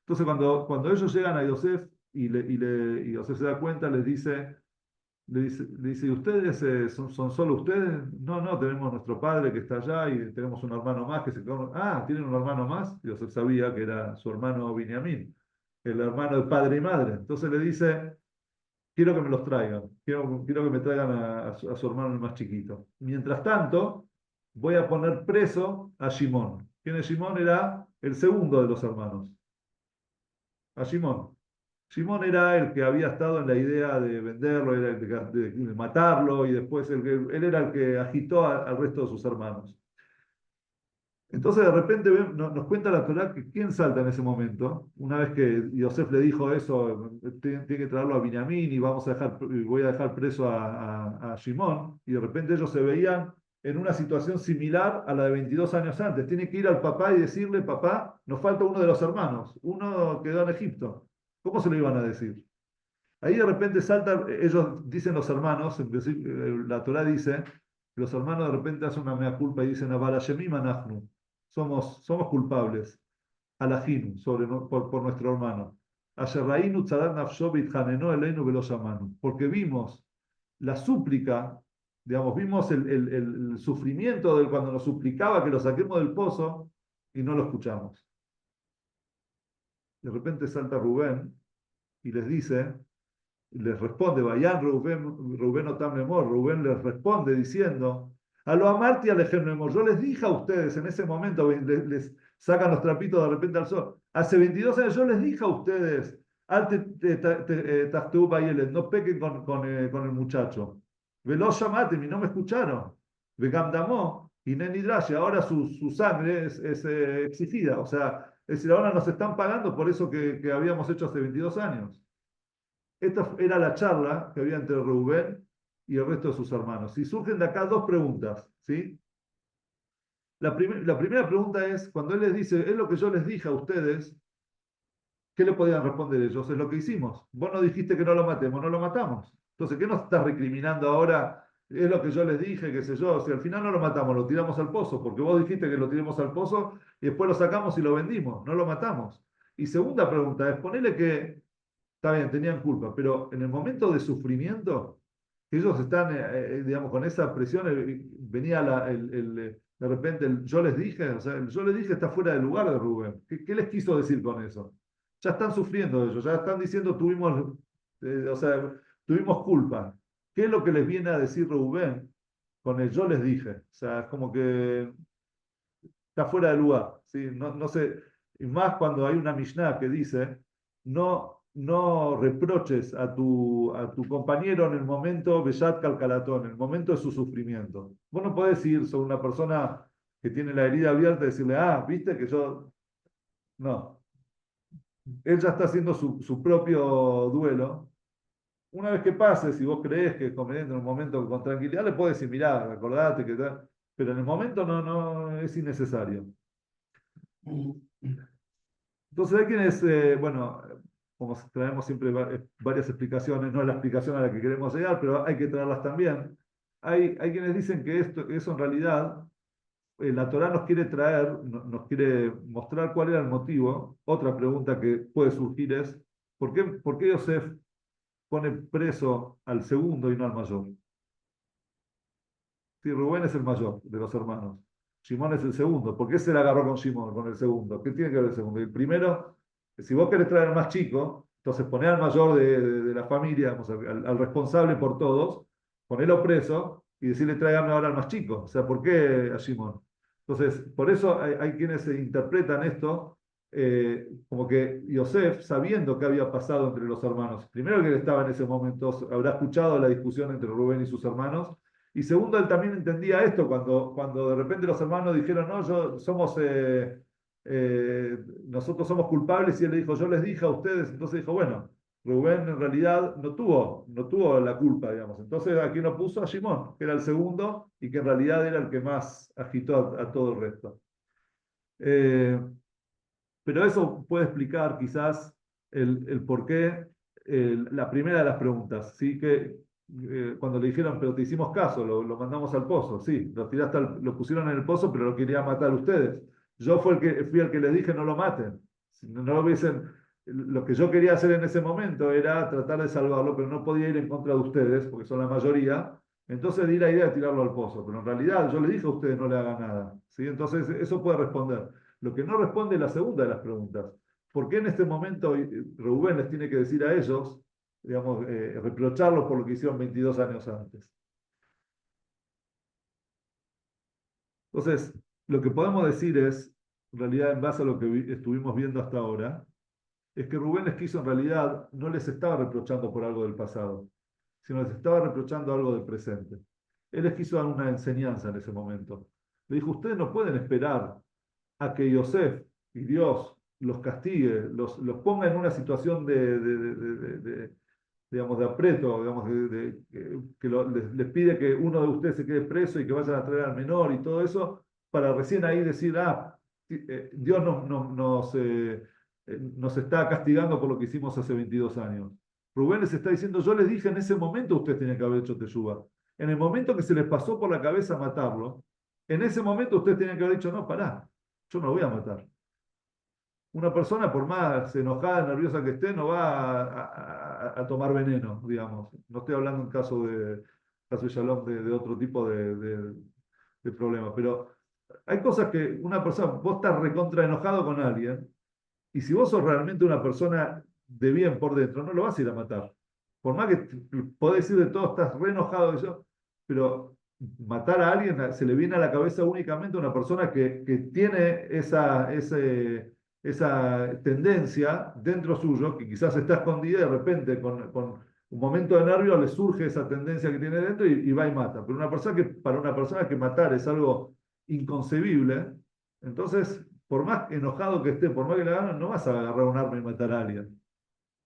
Entonces, cuando ellos llegan a Yosef y Yosef se da cuenta, le dice, ¿ustedes son solo ustedes? No, no, tenemos nuestro padre que está allá y tenemos un hermano más que se quedó. Ah, ¿tienen un hermano más? Yosef sabía que era su hermano Binyamin, el hermano de padre y madre. Entonces le dice, quiero que me los traigan, quiero que me traigan a su hermano el más chiquito. Mientras tanto, voy a poner preso a Shimón. ¿Quién es Shimón? Era el segundo de los hermanos, a Shimón. Shimón era el que había estado en la idea de venderlo, era el de matarlo, y después él era el que agitó al resto de sus hermanos. Entonces de repente nos cuenta la Torá que quién salta en ese momento, una vez que Yosef le dijo eso, tiene que traerlo a Binyamin y voy a dejar preso a Shimón, y de repente ellos se veían en una situación similar a la de 22 años antes. Tiene que ir al papá y decirle, papá, nos falta uno de los hermanos, uno quedó en Egipto. ¿Cómo se lo iban a decir? Ahí de repente salta, ellos dicen los hermanos, la Torá dice, los hermanos de repente hacen una mea culpa y dicen, Abarashemim anachnu, somos culpables, alajinu, por nuestro hermano. Asherrainu tzadat nafsho bitjaneno eleinu velo shamanu. Porque vimos la súplica, digamos, vimos el sufrimiento de cuando nos suplicaba que lo saquemos del pozo y no lo escuchamos. De repente salta Rubén y les dice, les responde, Vayan Rubén Otam Lemor, Rubén les responde diciendo, a lo amarti alejem Lemor, yo les dije a ustedes en ese momento, les sacan los trapitos de repente al sol, hace 22 años yo les dije a ustedes, no pequen con el muchacho, veloz llamatem y no me escucharon, Vegamdamó y Nenidrash, ahora su sangre es exigida, o sea, es decir, ahora nos están pagando por eso que habíamos hecho hace 22 años. Esta era la charla que había entre Rubén y el resto de sus hermanos. Y surgen de acá dos preguntas, ¿sí? La primera pregunta es, cuando él les dice, es lo que yo les dije a ustedes, ¿qué le podían responder ellos? Es lo que hicimos. Vos no dijiste que no lo matemos, no lo matamos. Entonces, ¿qué nos estás recriminando ahora? Es lo que yo les dije, qué sé yo. Si al final no lo matamos, lo tiramos al pozo, porque vos dijiste que lo tiremos al pozo y después lo sacamos y lo vendimos, no lo matamos. Y segunda pregunta es, ponele que está bien, tenían culpa, pero en el momento de sufrimiento, ellos están, digamos, con esa presión, venía de repente yo les dije, o sea, el yo les dije está fuera del lugar de Rubén. ¿Qué les quiso decir con eso? Ya están sufriendo ellos, ya están diciendo o sea, tuvimos culpa. ¿Qué es lo que les viene a decir Rubén con el yo les dije? O sea, es como que está fuera de lugar, ¿sí? No sé, y más cuando hay una Mishnah que dice, no reproches a tu compañero en el momento Bellat Calcalatón, en el momento de su sufrimiento. Vos no podés ir sobre una persona que tiene la herida abierta y decirle, viste que yo... No, él ya está haciendo su propio duelo. Una vez que pase, si vos creés que es conveniente en un momento con tranquilidad, le podés decir, mirá, acordate que tal, pero en el momento no es innecesario. Entonces hay quienes, bueno, como traemos siempre varias explicaciones, no es la explicación a la que queremos llegar, pero hay que traerlas también. Hay quienes dicen que eso en realidad, la Torá nos quiere traer, nos quiere mostrar cuál era el motivo. Otra pregunta que puede surgir es, ¿por qué Yosef pone preso al segundo y no al mayor? Si Rubén es el mayor de los hermanos, Simón es el segundo. ¿Por qué se le agarró con Simón, con el segundo? ¿Qué tiene que ver el segundo? El primero, si vos querés traer al más chico, entonces poné al mayor de la familia, digamos, al responsable por todos, ponelo preso y decirle tráigame ahora al más chico. O sea, ¿por qué a Simón? Entonces, por eso hay quienes se interpretan esto como que Yosef, sabiendo qué había pasado entre los hermanos, primero que él estaba en ese momento, habrá escuchado la discusión entre Rubén y sus hermanos, y segundo, él también entendía esto cuando de repente los hermanos dijeron, no, nosotros somos culpables, y él le dijo, yo les dije a ustedes, entonces dijo, bueno, Rubén en realidad no tuvo la culpa, digamos. Entonces aquí lo puso a Simón, que era el segundo y que en realidad era el que más agitó a todo el resto. Eh, pero eso puede explicar quizás el por qué, la primera de las preguntas, ¿sí? Que cuando le dijeron, pero te hicimos caso, lo mandamos al pozo, sí, lo pusieron en el pozo, pero lo querían matar ustedes. Yo fui el que les dije no lo maten. Si no lo hubiesen, lo que yo quería hacer en ese momento era tratar de salvarlo, pero no podía ir en contra de ustedes, porque son la mayoría. Entonces di la idea de tirarlo al pozo, pero en realidad yo le dije a ustedes no le hagan nada, ¿sí? Entonces eso puede responder. Lo que no responde es la segunda de las preguntas. ¿Por qué en este momento Rubén les tiene que decir a ellos, digamos, reprocharlos por lo que hicieron 22 años antes? Entonces, lo que podemos decir es, en realidad, en base a lo que estuvimos viendo hasta ahora, es que Rubén les quiso en realidad, no les estaba reprochando por algo del pasado, sino les estaba reprochando algo del presente. Él les quiso dar una enseñanza en ese momento. Le dijo, ustedes no pueden esperar a que Yosef y Dios los castigue, los ponga en una situación digamos, de aprieto, digamos, les pide que uno de ustedes se quede preso y que vayan a traer al menor y todo eso, para recién ahí decir, Dios nos está castigando por lo que hicimos hace 22 años. Rubén les está diciendo, yo les dije en ese momento ustedes tenían que haber hecho teshuvá. En el momento que se les pasó por la cabeza matarlo, en ese momento ustedes tenían que haber dicho, no, pará, yo no lo voy a matar. Una persona, por más enojada, nerviosa que esté, no va a tomar veneno, digamos. No estoy hablando en caso de Shalom de otro tipo de problemas, pero hay cosas que una persona, vos estás recontra enojado con alguien, y si vos sos realmente una persona de bien por dentro, no lo vas a ir a matar. Por más que podés decir de todo, estás re enojado de eso, pero matar a alguien se le viene a la cabeza únicamente a una persona que tiene esa tendencia dentro suyo, que quizás está escondida y de repente con un momento de nervio le surge esa tendencia que tiene dentro y va y mata. Pero para una persona que matar es algo inconcebible, entonces, por más enojado que esté, por más que le hagan, no vas a agarrar un arma y matar a alguien,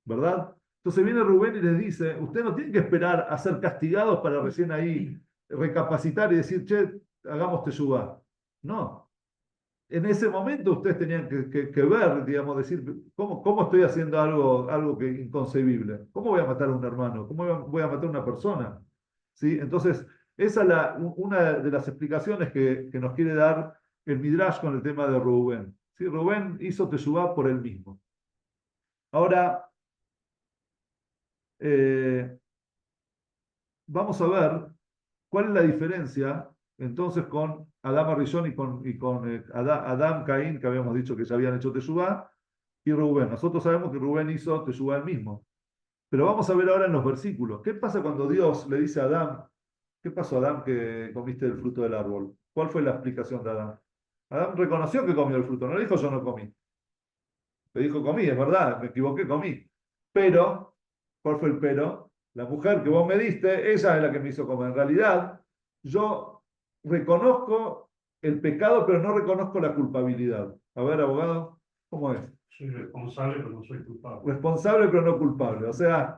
¿verdad? Entonces viene Rubén y les dice, ustedes no tienen que esperar a ser castigados para recién ahí recapacitar y decir, che, hagamos teshuvá. No, en ese momento ustedes tenían que ver, digamos, decir, ¿cómo estoy haciendo algo que inconcebible? ¿Cómo voy a matar a un hermano? ¿Cómo voy a matar a una persona? ¿Sí? Entonces, esa es una de las explicaciones que nos quiere dar el Midrash con el tema de Rubén. ¿Sí? Rubén hizo teshuvá por él mismo. Ahora, eh, vamos a ver cuál es la diferencia entonces con Adán Arishon y con Adán Caín, que habíamos dicho que ya habían hecho teshuvá, y Rubén. Nosotros sabemos que Rubén hizo teshuvá él mismo. Pero vamos a ver ahora en los versículos. ¿Qué pasa cuando Dios le dice a Adán, qué pasó Adán que comiste el fruto del árbol? ¿Cuál fue la explicación de Adán? Adán reconoció que comió el fruto, no le dijo yo no comí. Le dijo comí, es verdad, me equivoqué, comí. Pero, ¿cuál fue el pero? La mujer que vos me diste, ella es la que me hizo comer. En realidad, yo reconozco el pecado, pero no reconozco la culpabilidad. A ver, abogado, ¿cómo es?
Soy responsable, pero no soy culpable.
Responsable, pero no culpable. O sea,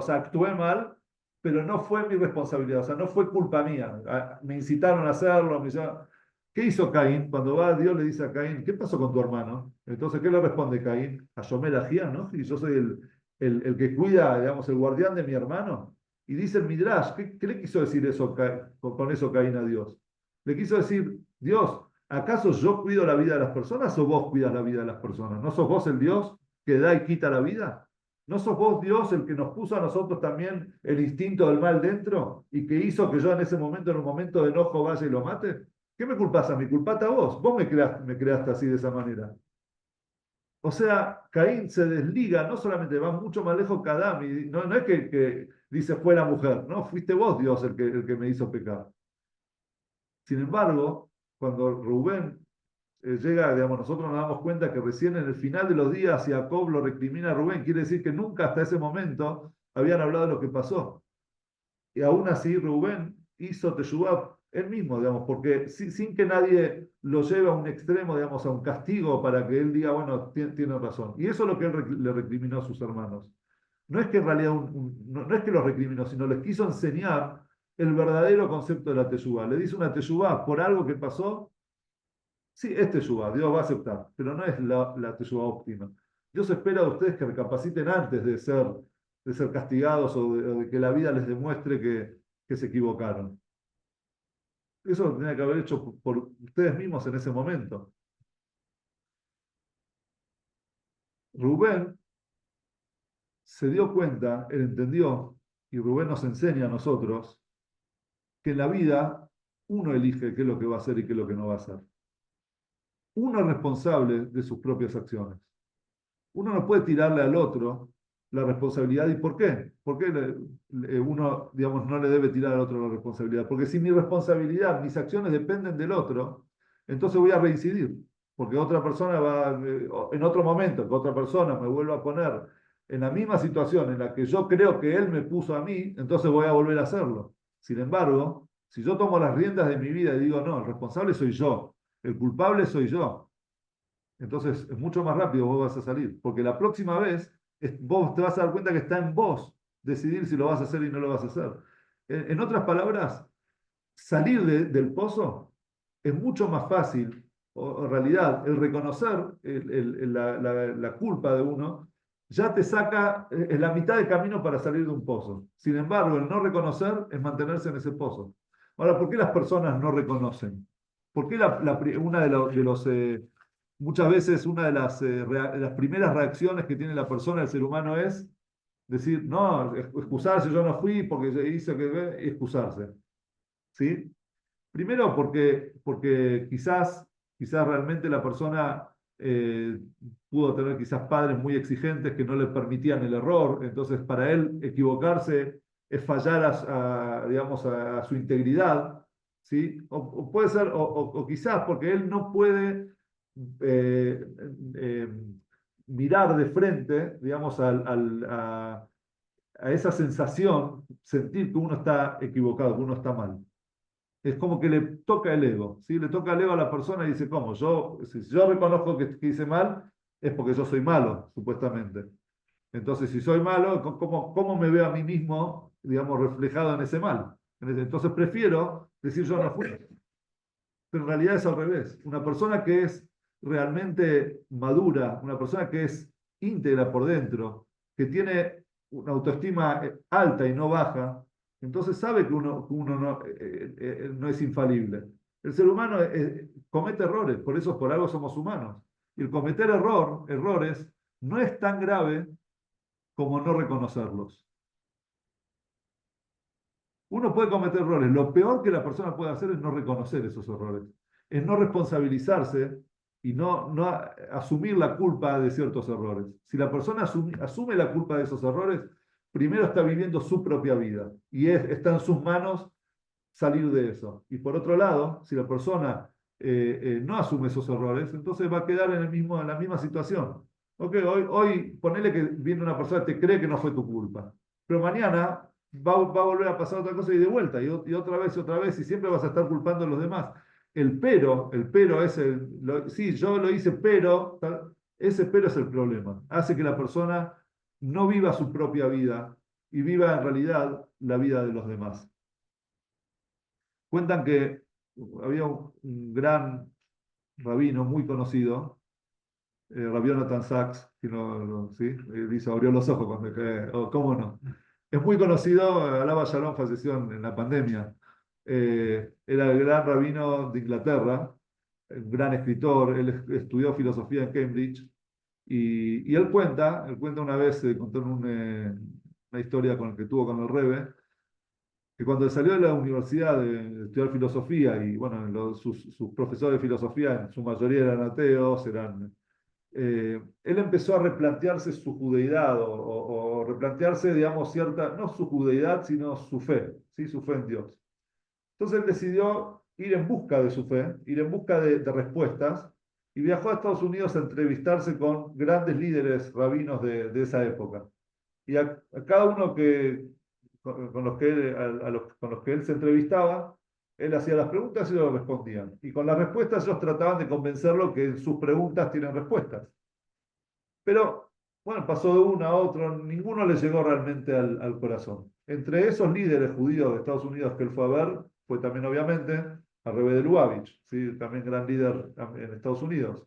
actué mal, pero no fue mi responsabilidad. O sea, no fue culpa mía. Me incitaron a hacerlo. ¿Qué hizo Caín? Cuando va a Dios le dice a Caín, ¿qué pasó con tu hermano? Entonces, ¿qué le responde Caín? A Yomer Ajía, ¿no? Y yo soy el que cuida, digamos, el guardián de mi hermano. Y dice el Midrash, ¿qué le quiso decir eso, con eso Caín a Dios? Le quiso decir, Dios, ¿acaso yo cuido la vida de las personas o vos cuidas la vida de las personas? ¿No sos vos el Dios que da y quita la vida? ¿No sos vos Dios el que nos puso a nosotros también el instinto del mal dentro y que hizo que yo en ese momento, en un momento de enojo, vaya y lo mate? ¿Qué me culpás a mí? Culpate a vos. Vos me creaste así de esa manera. O sea, Caín se desliga, no solamente va mucho más lejos que Adán, y no es que dice fue la mujer, no, fuiste vos Dios el que me hizo pecar. Sin embargo, cuando Rubén llega, digamos, nosotros nos damos cuenta que recién en el final de los días Jacob lo recrimina a Rubén, quiere decir que nunca hasta ese momento habían hablado de lo que pasó. Y aún así Rubén hizo teshuvá él mismo, digamos, porque sin que nadie lo lleve a un extremo, digamos, a un castigo para que él diga, bueno, tiene razón. Y eso es lo que él le recriminó a sus hermanos. No es que en realidad no es que los recriminó, sino les quiso enseñar el verdadero concepto de la teshuvá. Le dice una teshuvá por algo que pasó. Sí, es teshuvá, Dios va a aceptar, pero no es la teshuvá óptima. Dios espera de ustedes que recapaciten antes de ser castigados o de que la vida les demuestre que se equivocaron. Eso lo tenía que haber hecho por ustedes mismos en ese momento. Rubén se dio cuenta, él entendió, y Rubén nos enseña a nosotros, que en la vida uno elige qué es lo que va a hacer y qué es lo que no va a hacer. Uno es responsable de sus propias acciones. Uno no puede tirarle al otro la responsabilidad. ¿Y por qué? ¿Por qué uno, digamos, no le debe tirar al otro la responsabilidad? Porque si mi responsabilidad, mis acciones dependen del otro, entonces voy a reincidir. Porque otra persona en otro momento, que otra persona me vuelva a poner en la misma situación en la que yo creo que él me puso a mí, entonces voy a volver a hacerlo. Sin embargo, si yo tomo las riendas de mi vida y digo, no, el responsable soy yo, el culpable soy yo, entonces es mucho más rápido vos vas a salir, porque la próxima vez vos te vas a dar cuenta que está en vos decidir si lo vas a hacer y no lo vas a hacer. En otras palabras, salir del pozo es mucho más fácil, o en realidad, el reconocer la culpa de uno ya te saca, es la mitad de camino para salir de un pozo. Sin embargo, el no reconocer es mantenerse en ese pozo. Ahora, ¿por qué las personas no reconocen? ¿Por qué una muchas veces una de las primeras reacciones que tiene la persona, el ser humano, es decir, no, excusarse, yo no fui porque hice que excusarse? ¿Sí? Primero porque quizás realmente la persona pudo tener quizás padres muy exigentes que no le permitían el error, entonces para él equivocarse es fallar digamos, a su integridad, ¿sí? O puede ser, o quizás porque él no puede eh, eh, mirar de frente, digamos, a esa sensación, sentir que uno está equivocado, que uno está mal. Es como que le toca el ego, ¿sí? Le toca el ego a la persona y dice, ¿cómo? Si yo reconozco que hice mal, es porque yo soy malo, supuestamente. Entonces, si soy malo, ¿cómo me veo a mí mismo, digamos, reflejado en ese mal? Entonces prefiero decir yo no fui. Pero en realidad es al revés. Una persona que es realmente madura, una persona que es íntegra por dentro, que tiene una autoestima alta y no baja, entonces sabe que uno no es infalible. El ser humano comete errores, por algo somos humanos. Y el cometer errores no es tan grave como no reconocerlos. Uno puede cometer errores. Lo peor que la persona puede hacer es no reconocer esos errores, es no responsabilizarse y no asumir la culpa de ciertos errores. Si la persona asume la culpa de esos errores, primero está viviendo su propia vida y está en sus manos salir de eso. Y por otro lado, si la persona no asume esos errores, entonces va a quedar en la misma situación. Ok, hoy ponele que viene una persona que te cree que no fue tu culpa, pero mañana va a volver a pasar otra cosa y de vuelta, y otra vez, y siempre vas a estar culpando a los demás. El pero es sí, yo lo hice, pero, ese pero es el problema. Hace que la persona no viva su propia vida y viva en realidad la vida de los demás. Cuentan que había un gran rabino muy conocido, Rabbi Jonathan Sachs, que ¿sí? Dice, abrió los ojos cuando dije, oh, ¿cómo no? Es muy conocido, Alaba Shalom falleció en la pandemia. Era el gran rabino de Inglaterra, un gran escritor, él estudió filosofía en Cambridge, y él cuenta una vez, contó una historia que tuvo con el Rebbe, que cuando salió de la universidad de estudiar filosofía, y bueno, sus profesores de filosofía en su mayoría eran ateos, él empezó a replantearse su judeidad o replantearse, digamos, no su judeidad, sino su fe, ¿sí? Su fe en Dios. Entonces él decidió ir en busca de su fe, ir en busca de respuestas, y viajó a Estados Unidos a entrevistarse con grandes líderes rabinos de esa época. Y a cada uno con los que con los que él se entrevistaba, él hacía las preguntas y ellos respondían. Y con las respuestas ellos trataban de convencerlo que sus preguntas tienen respuestas. Pero, bueno, pasó de uno a otro, ninguno le llegó realmente al corazón. Entre esos líderes judíos de Estados Unidos que él fue a ver, fue también obviamente al Rebbe de Lubavitch, ¿sí? También gran líder en Estados Unidos.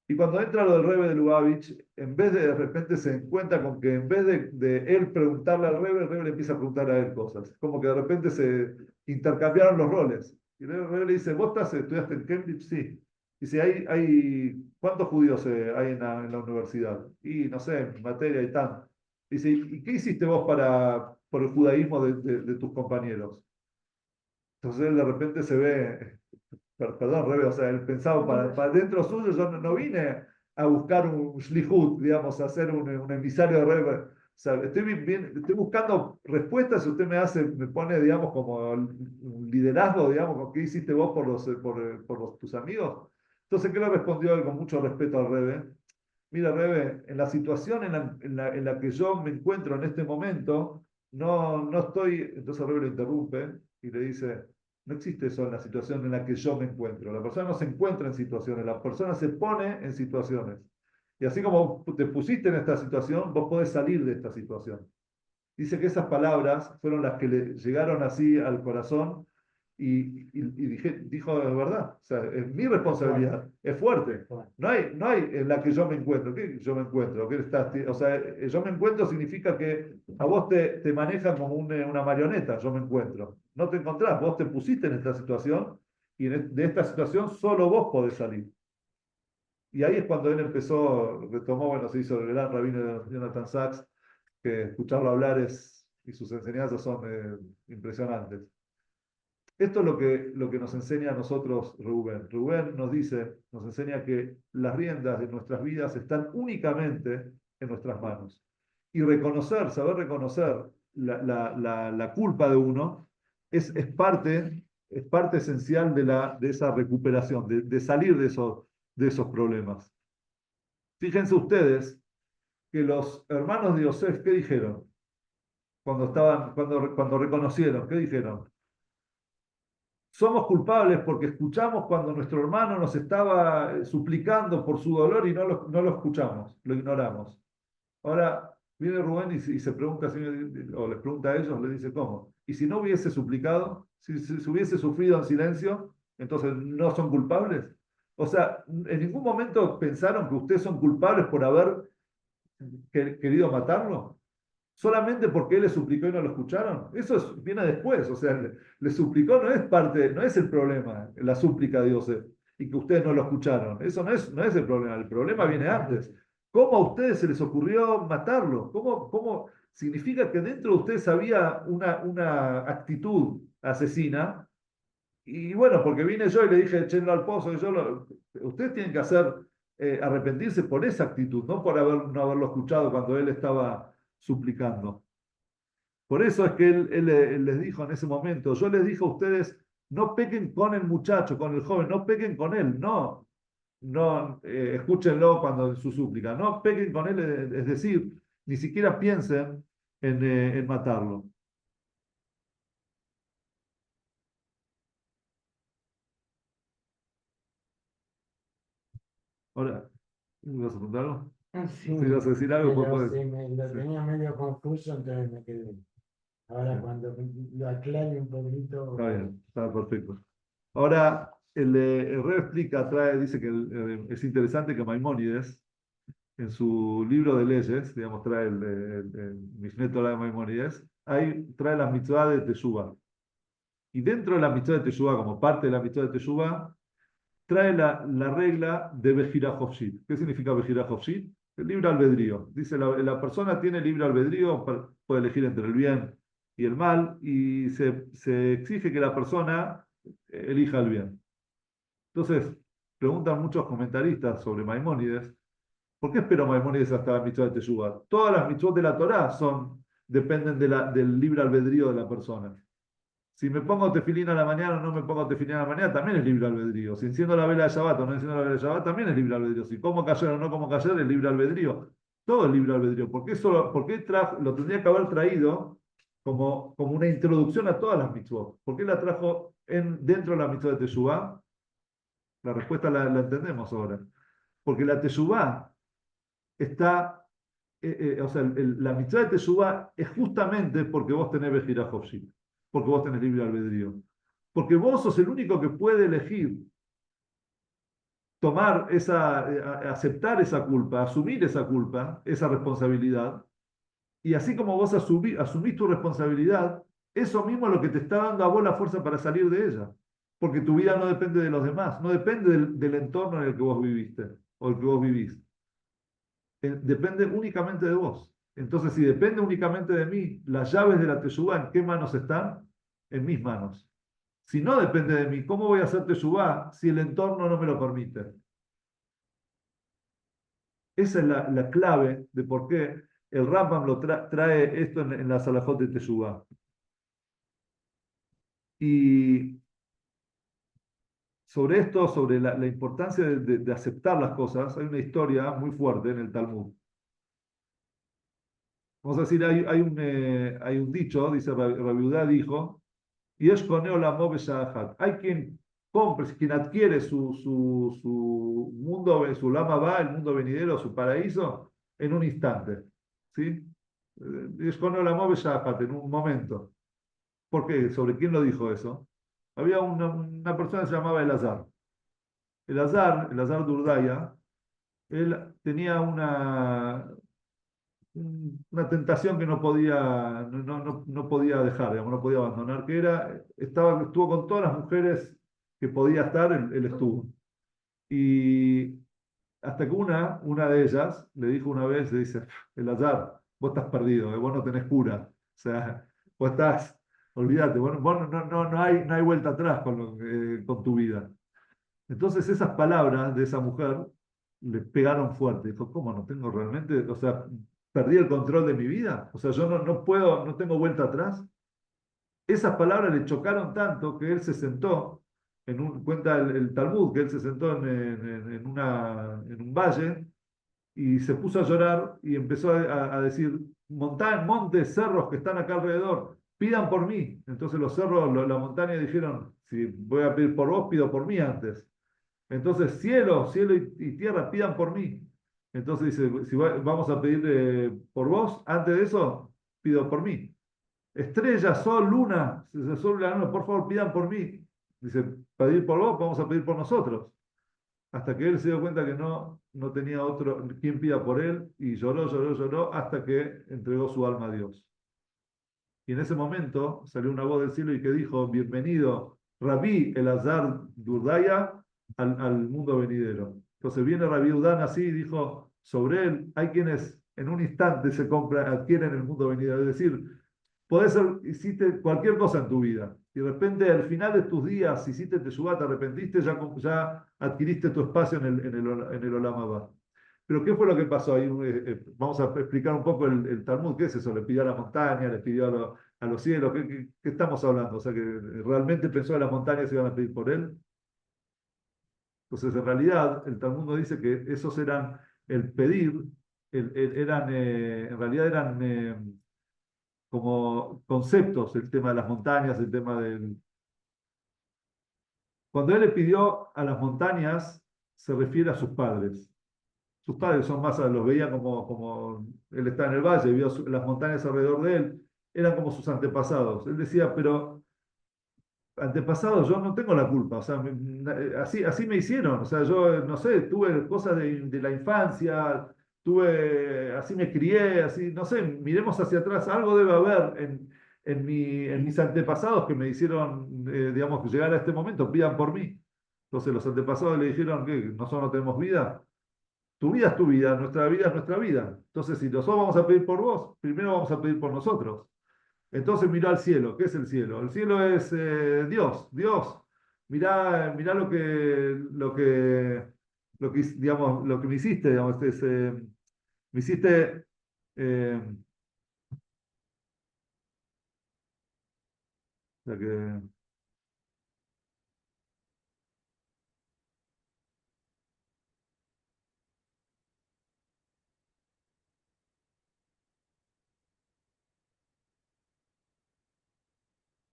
Y cuando entra lo del Rebbe de Lubavitch, en vez de repente se encuentra con que en vez de él preguntarle al Rebbe, el Rebbe le empieza a preguntar a él cosas. Como que de repente se intercambiaron los roles. Y el Rebbe le dice, ¿vos estudiaste en Cambridge? Sí. Dice, ¿cuántos judíos hay en la universidad? Y no sé, en materia y tal. Dice, ¿y qué hiciste vos por el judaísmo de tus compañeros? Entonces él de repente se ve, perdón, Rebe, o sea, él pensaba para dentro suyo, yo no vine a buscar un shlichut, digamos, a ser un emisario de Rebe. O sea, estoy buscando respuestas y usted me pone, digamos, como un liderazgo, digamos, ¿qué hiciste vos tus amigos? Entonces, ¿qué le respondió él con mucho respeto al Rebe? Mira, Rebe, en la situación en la que yo me encuentro en este momento, no estoy. Entonces Rebe lo interrumpe y le dice, no existe eso en la situación en la que yo me encuentro. La persona no se encuentra en situaciones, la persona se pone en situaciones. Y así como te pusiste en esta situación, vos podés salir de esta situación. Dice que esas palabras fueron las que le llegaron así al corazón dijo, de verdad, o sea, es mi responsabilidad, es fuerte. No hay en la que yo me encuentro. ¿Qué yo me encuentro? ¿Qué estás, o sea, yo me encuentro significa que a vos te manejan como una marioneta, yo me encuentro. No te encontrás, vos te pusiste en esta situación y de esta situación solo vos podés salir. Y ahí es cuando él empezó, retomó, bueno, se hizo el gran rabino Jonathan Sachs, que escucharlo hablar y sus enseñanzas son impresionantes. Esto es lo que nos enseña a nosotros Rubén. Rubén nos enseña que las riendas de nuestras vidas están únicamente en nuestras manos. Y saber reconocer la culpa de uno es parte esencial de esa recuperación, de salir de esos problemas. Fíjense ustedes que los hermanos de Yosef, ¿qué dijeron? Cuando reconocieron, ¿qué dijeron? Somos culpables porque escuchamos cuando nuestro hermano nos estaba suplicando por su dolor y no lo escuchamos, lo ignoramos. Ahora viene Rubén y se pregunta, o les pregunta a ellos, le dice, ¿cómo? Y si no hubiese suplicado, si hubiese sufrido en silencio, entonces no son culpables. O sea, en ningún momento pensaron que ustedes son culpables por haber querido matarlo solamente porque él le suplicó y no lo escucharon. Eso viene después, o sea, le suplicó, no es el problema, la súplica de Dios y que ustedes no lo escucharon. Eso no es el problema viene antes. ¿Cómo a ustedes se les ocurrió matarlo? ¿Cómo significa que dentro de ustedes había una actitud asesina? Y bueno, porque vine yo y le dije, echenlo al pozo, ustedes tienen que arrepentirse por esa actitud, no por no haberlo escuchado cuando él estaba suplicando. Por eso es que él les dijo en ese momento, yo les dije a ustedes, no pequen con el muchacho, con el joven, no pequen con él, no, escúchenlo cuando en su súplica, no pequen con él, es decir, ni siquiera piensen en matarlo. Ahora, ¿me vas a preguntar algo?
Sí,
Si vas a decir algo, pues
pero
puedes.
sí, me lo
Sí.
tenía medio confuso, entonces me quedé. Ahora
Sí.
cuando lo aclare un
Está
poquito,
bien, está perfecto. Ahora, el Rebbe explica, dice que es interesante que Maimónides, en su libro de leyes, digamos, trae el Mishneh Torah de Maimónides, ahí trae la mitzvah de Teshuvah. Y dentro de la mitzvah de Teshuvah, como parte de la mitzvah de Teshuvah, trae la regla de Bejirá Hofshit. ¿Qué significa Bejirá Hofshit? El libre albedrío. Dice, la persona tiene libre albedrío, puede elegir entre el bien y el mal, y se exige que la persona elija el bien. Entonces, preguntan muchos comentaristas sobre Maimónides, ¿por qué esperó Maimónides hasta la mitzvah de Teshuvah? Todas las mitzvot de la Torá dependen del libre albedrío de la persona. Si me pongo tefilín a la mañana o no me pongo tefilín a la mañana, también es libre albedrío. Si enciendo la vela de Shabbat o no enciendo la vela de Shabbat, también es libre albedrío. Si como ayer o no como ayer, es libre albedrío. Todo es libre albedrío. ¿Por qué lo tendría que haber traído como una introducción a todas las mitzvot? ¿Por qué la trajo dentro de la mitzvah de Teshuvah? La respuesta la entendemos ahora. Porque la Teshuvah está, o sea, la mitzvah de Teshuvah es justamente porque vos tenés Bejirá Hofshit, porque vos tenés libre albedrío. Porque vos sos el único que puede elegir aceptar esa culpa, asumir esa culpa, esa responsabilidad. Y así como vos asumís tu responsabilidad, eso mismo es lo que te está dando a vos la fuerza para salir de ella. Porque tu vida no depende de los demás, no depende del entorno en el que vos viviste o el que vos vivís. Depende únicamente de vos. Entonces, si depende únicamente de mí, las llaves de la Teshuvá, ¿en qué manos están? En mis manos. Si no depende de mí, ¿cómo voy a hacer Teshuvá si el entorno no me lo permite? Esa es la clave de por qué el Rambam trae esto en la Salahot de Teshuvá. Y sobre esto, sobre la importancia de aceptar las cosas, hay una historia muy fuerte en el Talmud. Vamos a decir, hay un dicho, dice Rabiudá dijo, y es con la hay quien compra, quien adquiere su mundo, su lama va, el mundo venidero, su paraíso, en un instante. ¿Sí? Yeshkon Olamó B'Shafat, en un momento. ¿Por qué? ¿Sobre quién lo dijo eso? Había una persona que se llamaba Elazar. Elazar Durdaya, él tenía una tentación que no podía, no podía dejar, digamos, no podía abandonar, que era, estuvo con todas las mujeres que podía estar, él estuvo. Y hasta que una de ellas le dijo una vez, le dice, Elazar, vos estás perdido, vos no tenés cura. O sea, vos estás, olvídate, vos no hay vuelta atrás con tu vida. Entonces esas palabras de esa mujer le pegaron fuerte. Dijo, ¿cómo no tengo realmente? O sea, perdí el control de mi vida. O sea, yo no puedo, no tengo vuelta atrás. Esas palabras le chocaron tanto que él se sentó, cuenta el Talmud, que él se sentó en un valle y se puso a llorar y empezó a decir, montes, cerros que están acá alrededor, pidan por mí. Entonces los cerros, la montaña dijeron, si voy a pedir por vos, pido por mí antes. Entonces, cielo y tierra, pidan por mí. Entonces dice, si vamos a pedir por vos, antes de eso, pido por mí. Estrellas, sol, luna, sol, la luna, por favor, pidan por mí. Dice, pedir por vos, vamos a pedir por nosotros. Hasta que él se dio cuenta que no tenía otro quien pida por él, y lloró, hasta que entregó su alma a Dios. Y en ese momento salió una voz del cielo y que dijo, bienvenido, Rabí Elazar Durdaya, al mundo venidero. Entonces viene Rabí Udán así y dijo, sobre él hay quienes en un instante adquieren el mundo venidero. Es decir, hiciste cualquier cosa en tu vida y de repente al final de tus días hiciste teshuvá, te arrepentiste, ya adquiriste tu espacio en el Olam Abba. Pero ¿qué fue lo que pasó ahí? Vamos a explicar un poco el Talmud. ¿Qué es eso? Le pidió a la montaña, le pidió a los cielos. ¿Qué estamos hablando? O sea, que realmente pensó que las montañas se iban a pedir por él. Entonces, en realidad, el Talmud nos dice que esos eran el pedir, en realidad eran como conceptos, el tema de las montañas, el tema del... Cuando él le pidió a las montañas, se refiere a sus padres. Sus padres son más, los veían como él está en el valle, vio las montañas alrededor de él, eran como sus antepasados. Él decía, pero antepasados, yo no tengo la culpa, o sea, así me hicieron, o sea, yo no sé, tuve cosas de la infancia, así me crié, así, no sé, miremos hacia atrás, algo debe haber en mis antepasados que me hicieron, digamos, llegar a este momento, pidan por mí. Entonces los antepasados le dijeron que nosotros no tenemos vida. Tu vida es tu vida, nuestra vida es nuestra vida. Entonces, si nosotros vamos a pedir por vos, primero vamos a pedir por nosotros. Entonces mirá al cielo. ¿Qué es el cielo? El cielo es Dios, Dios. Mirá digamos, lo que me hiciste, digamos, me hiciste, eh, o sea que,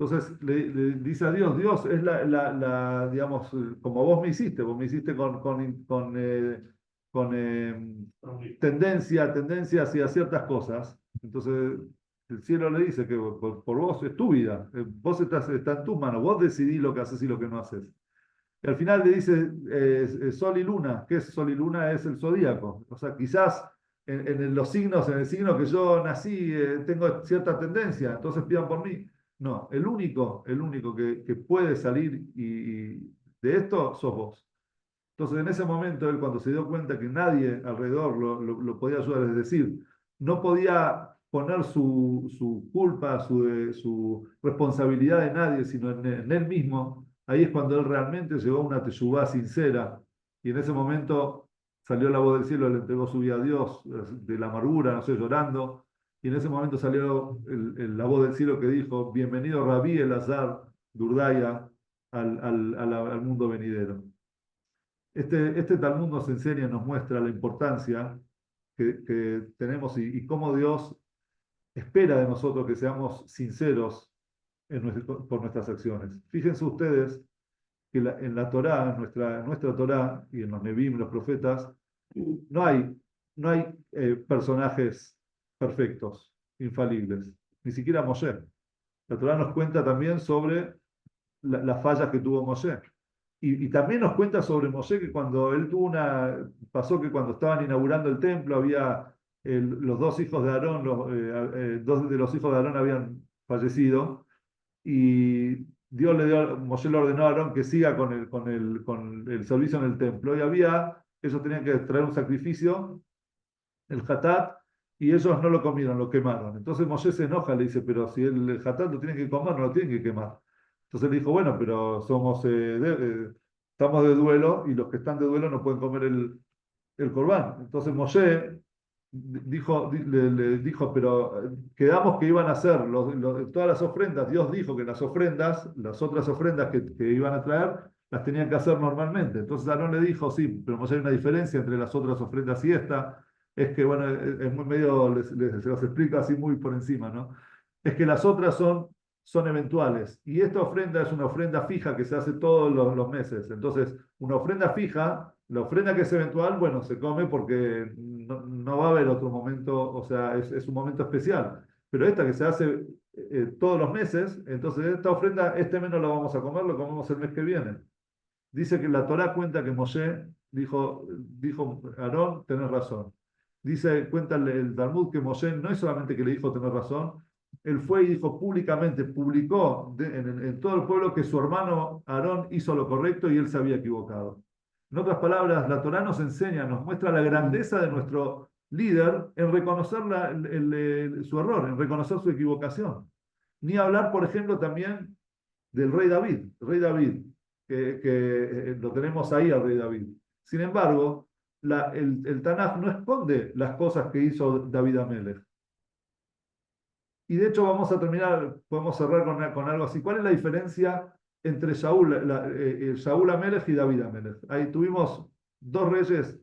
entonces le dice a Dios, Dios es digamos, como vos me hiciste con tendencia hacia ciertas cosas. Entonces el cielo le dice que por vos es tu vida, vos está en tus manos, vos decidís lo que haces y lo que no haces. Y al final le dice Sol y Luna. ¿Qué es Sol y Luna? Es el zodíaco. O sea, quizás en los signos, en el signo que yo nací, tengo cierta tendencia, entonces pidan por mí. No, el único que puede salir de esto sos vos. Entonces, en ese momento, él cuando se dio cuenta que nadie alrededor lo podía ayudar, es decir, no podía poner su culpa, su responsabilidad en nadie, sino en él mismo, ahí es cuando él realmente llegó a una teshuvá sincera. Y en ese momento salió la voz del cielo, le entregó su vida a Dios, de la amargura, no sé, llorando. Y en ese momento salió la voz del cielo que dijo, bienvenido Rabí Elazar Durdaya al mundo venidero. Este Talmud nos enseña, nos muestra la importancia que tenemos y cómo Dios espera de nosotros que seamos sinceros por nuestras acciones. Fíjense ustedes que en la Torá, en nuestra Torá y en los Nebim, los profetas, no hay personajes perfectos. infalibles, ni siquiera Moshe. La Torá nos cuenta también sobre las fallas que tuvo Moshe. Y también nos cuenta sobre Moshe que cuando él tuvo pasó que cuando estaban inaugurando el templo, había los dos hijos de Aarón, dos de los hijos de Aarón habían fallecido, y Moshe le ordenó a Aarón que siga con el servicio en el templo, y ellos tenían que traer un sacrificio, el hatat, y ellos no lo comieron, lo quemaron. Entonces Moshe se enoja, le dice, pero si el hatat lo tienen que comer, no lo tienen que quemar. Entonces le dijo, bueno, pero estamos de duelo y los que están de duelo no pueden comer el corbán. Entonces Moshe le dijo, pero quedamos que iban a hacer todas las ofrendas. Dios dijo que las ofrendas, las otras ofrendas que iban a traer, las tenían que hacer normalmente. Entonces Aarón le dijo, sí, pero Moshe, hay una diferencia entre las otras ofrendas y esta. Es que, bueno, es muy medio, se los explico así muy por encima, ¿no? Es que las otras son eventuales. Y esta ofrenda es una ofrenda fija que se hace todos los meses. Entonces, una ofrenda fija, la ofrenda que es eventual, bueno, se come porque no va a haber otro momento, o sea, es un momento especial. Pero esta que se hace todos los meses, entonces esta ofrenda, este mes no la vamos a comer, lo comemos el mes que viene. Dice que la Torá cuenta que Moshe dijo Aarón, tenés razón. Cuenta el Talmud que Moshe no es solamente que le dijo tener razón, él fue y dijo públicamente, publicó en todo el pueblo que su hermano Aarón hizo lo correcto y él se había equivocado. En otras palabras, la Torá nos enseña, nos muestra la grandeza de nuestro líder en reconocer su error, en reconocer su equivocación. Ni hablar, por ejemplo, también del rey David. El rey David, que lo tenemos ahí al rey David. Sin embargo, el Tanaj no esconde las cosas que hizo David Amelech. Y de hecho vamos a terminar, podemos cerrar con algo así. ¿Cuál es la diferencia entre Shaul Amelech y David Amelech? Ahí tuvimos dos reyes,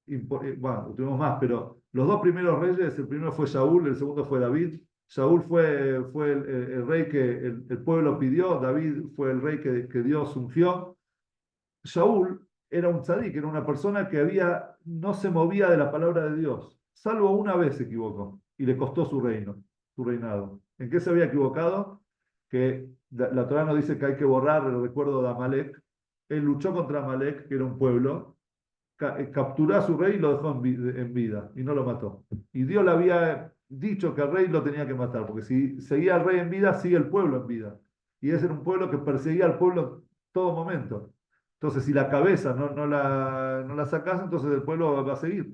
bueno, tuvimos más, pero los dos primeros reyes, el primero fue Shaul, el segundo fue David. Shaul fue el rey que el pueblo pidió, David fue el rey que Dios ungió. Shaul era un tzadik, era una persona que no se movía de la palabra de Dios, salvo una vez se equivocó y le costó su reinado. ¿En qué se había equivocado? Que la Torá nos dice que hay que borrar el recuerdo de Amalek. Él luchó contra Amalek, que era un pueblo, capturó a su rey y lo dejó en vida y no lo mató. Y Dios le había dicho que al rey lo tenía que matar, porque si seguía al rey en vida, sigue el pueblo en vida. Y ese era un pueblo que perseguía al pueblo en todo momento. Entonces, si la cabeza no la sacas, entonces el pueblo va a seguir.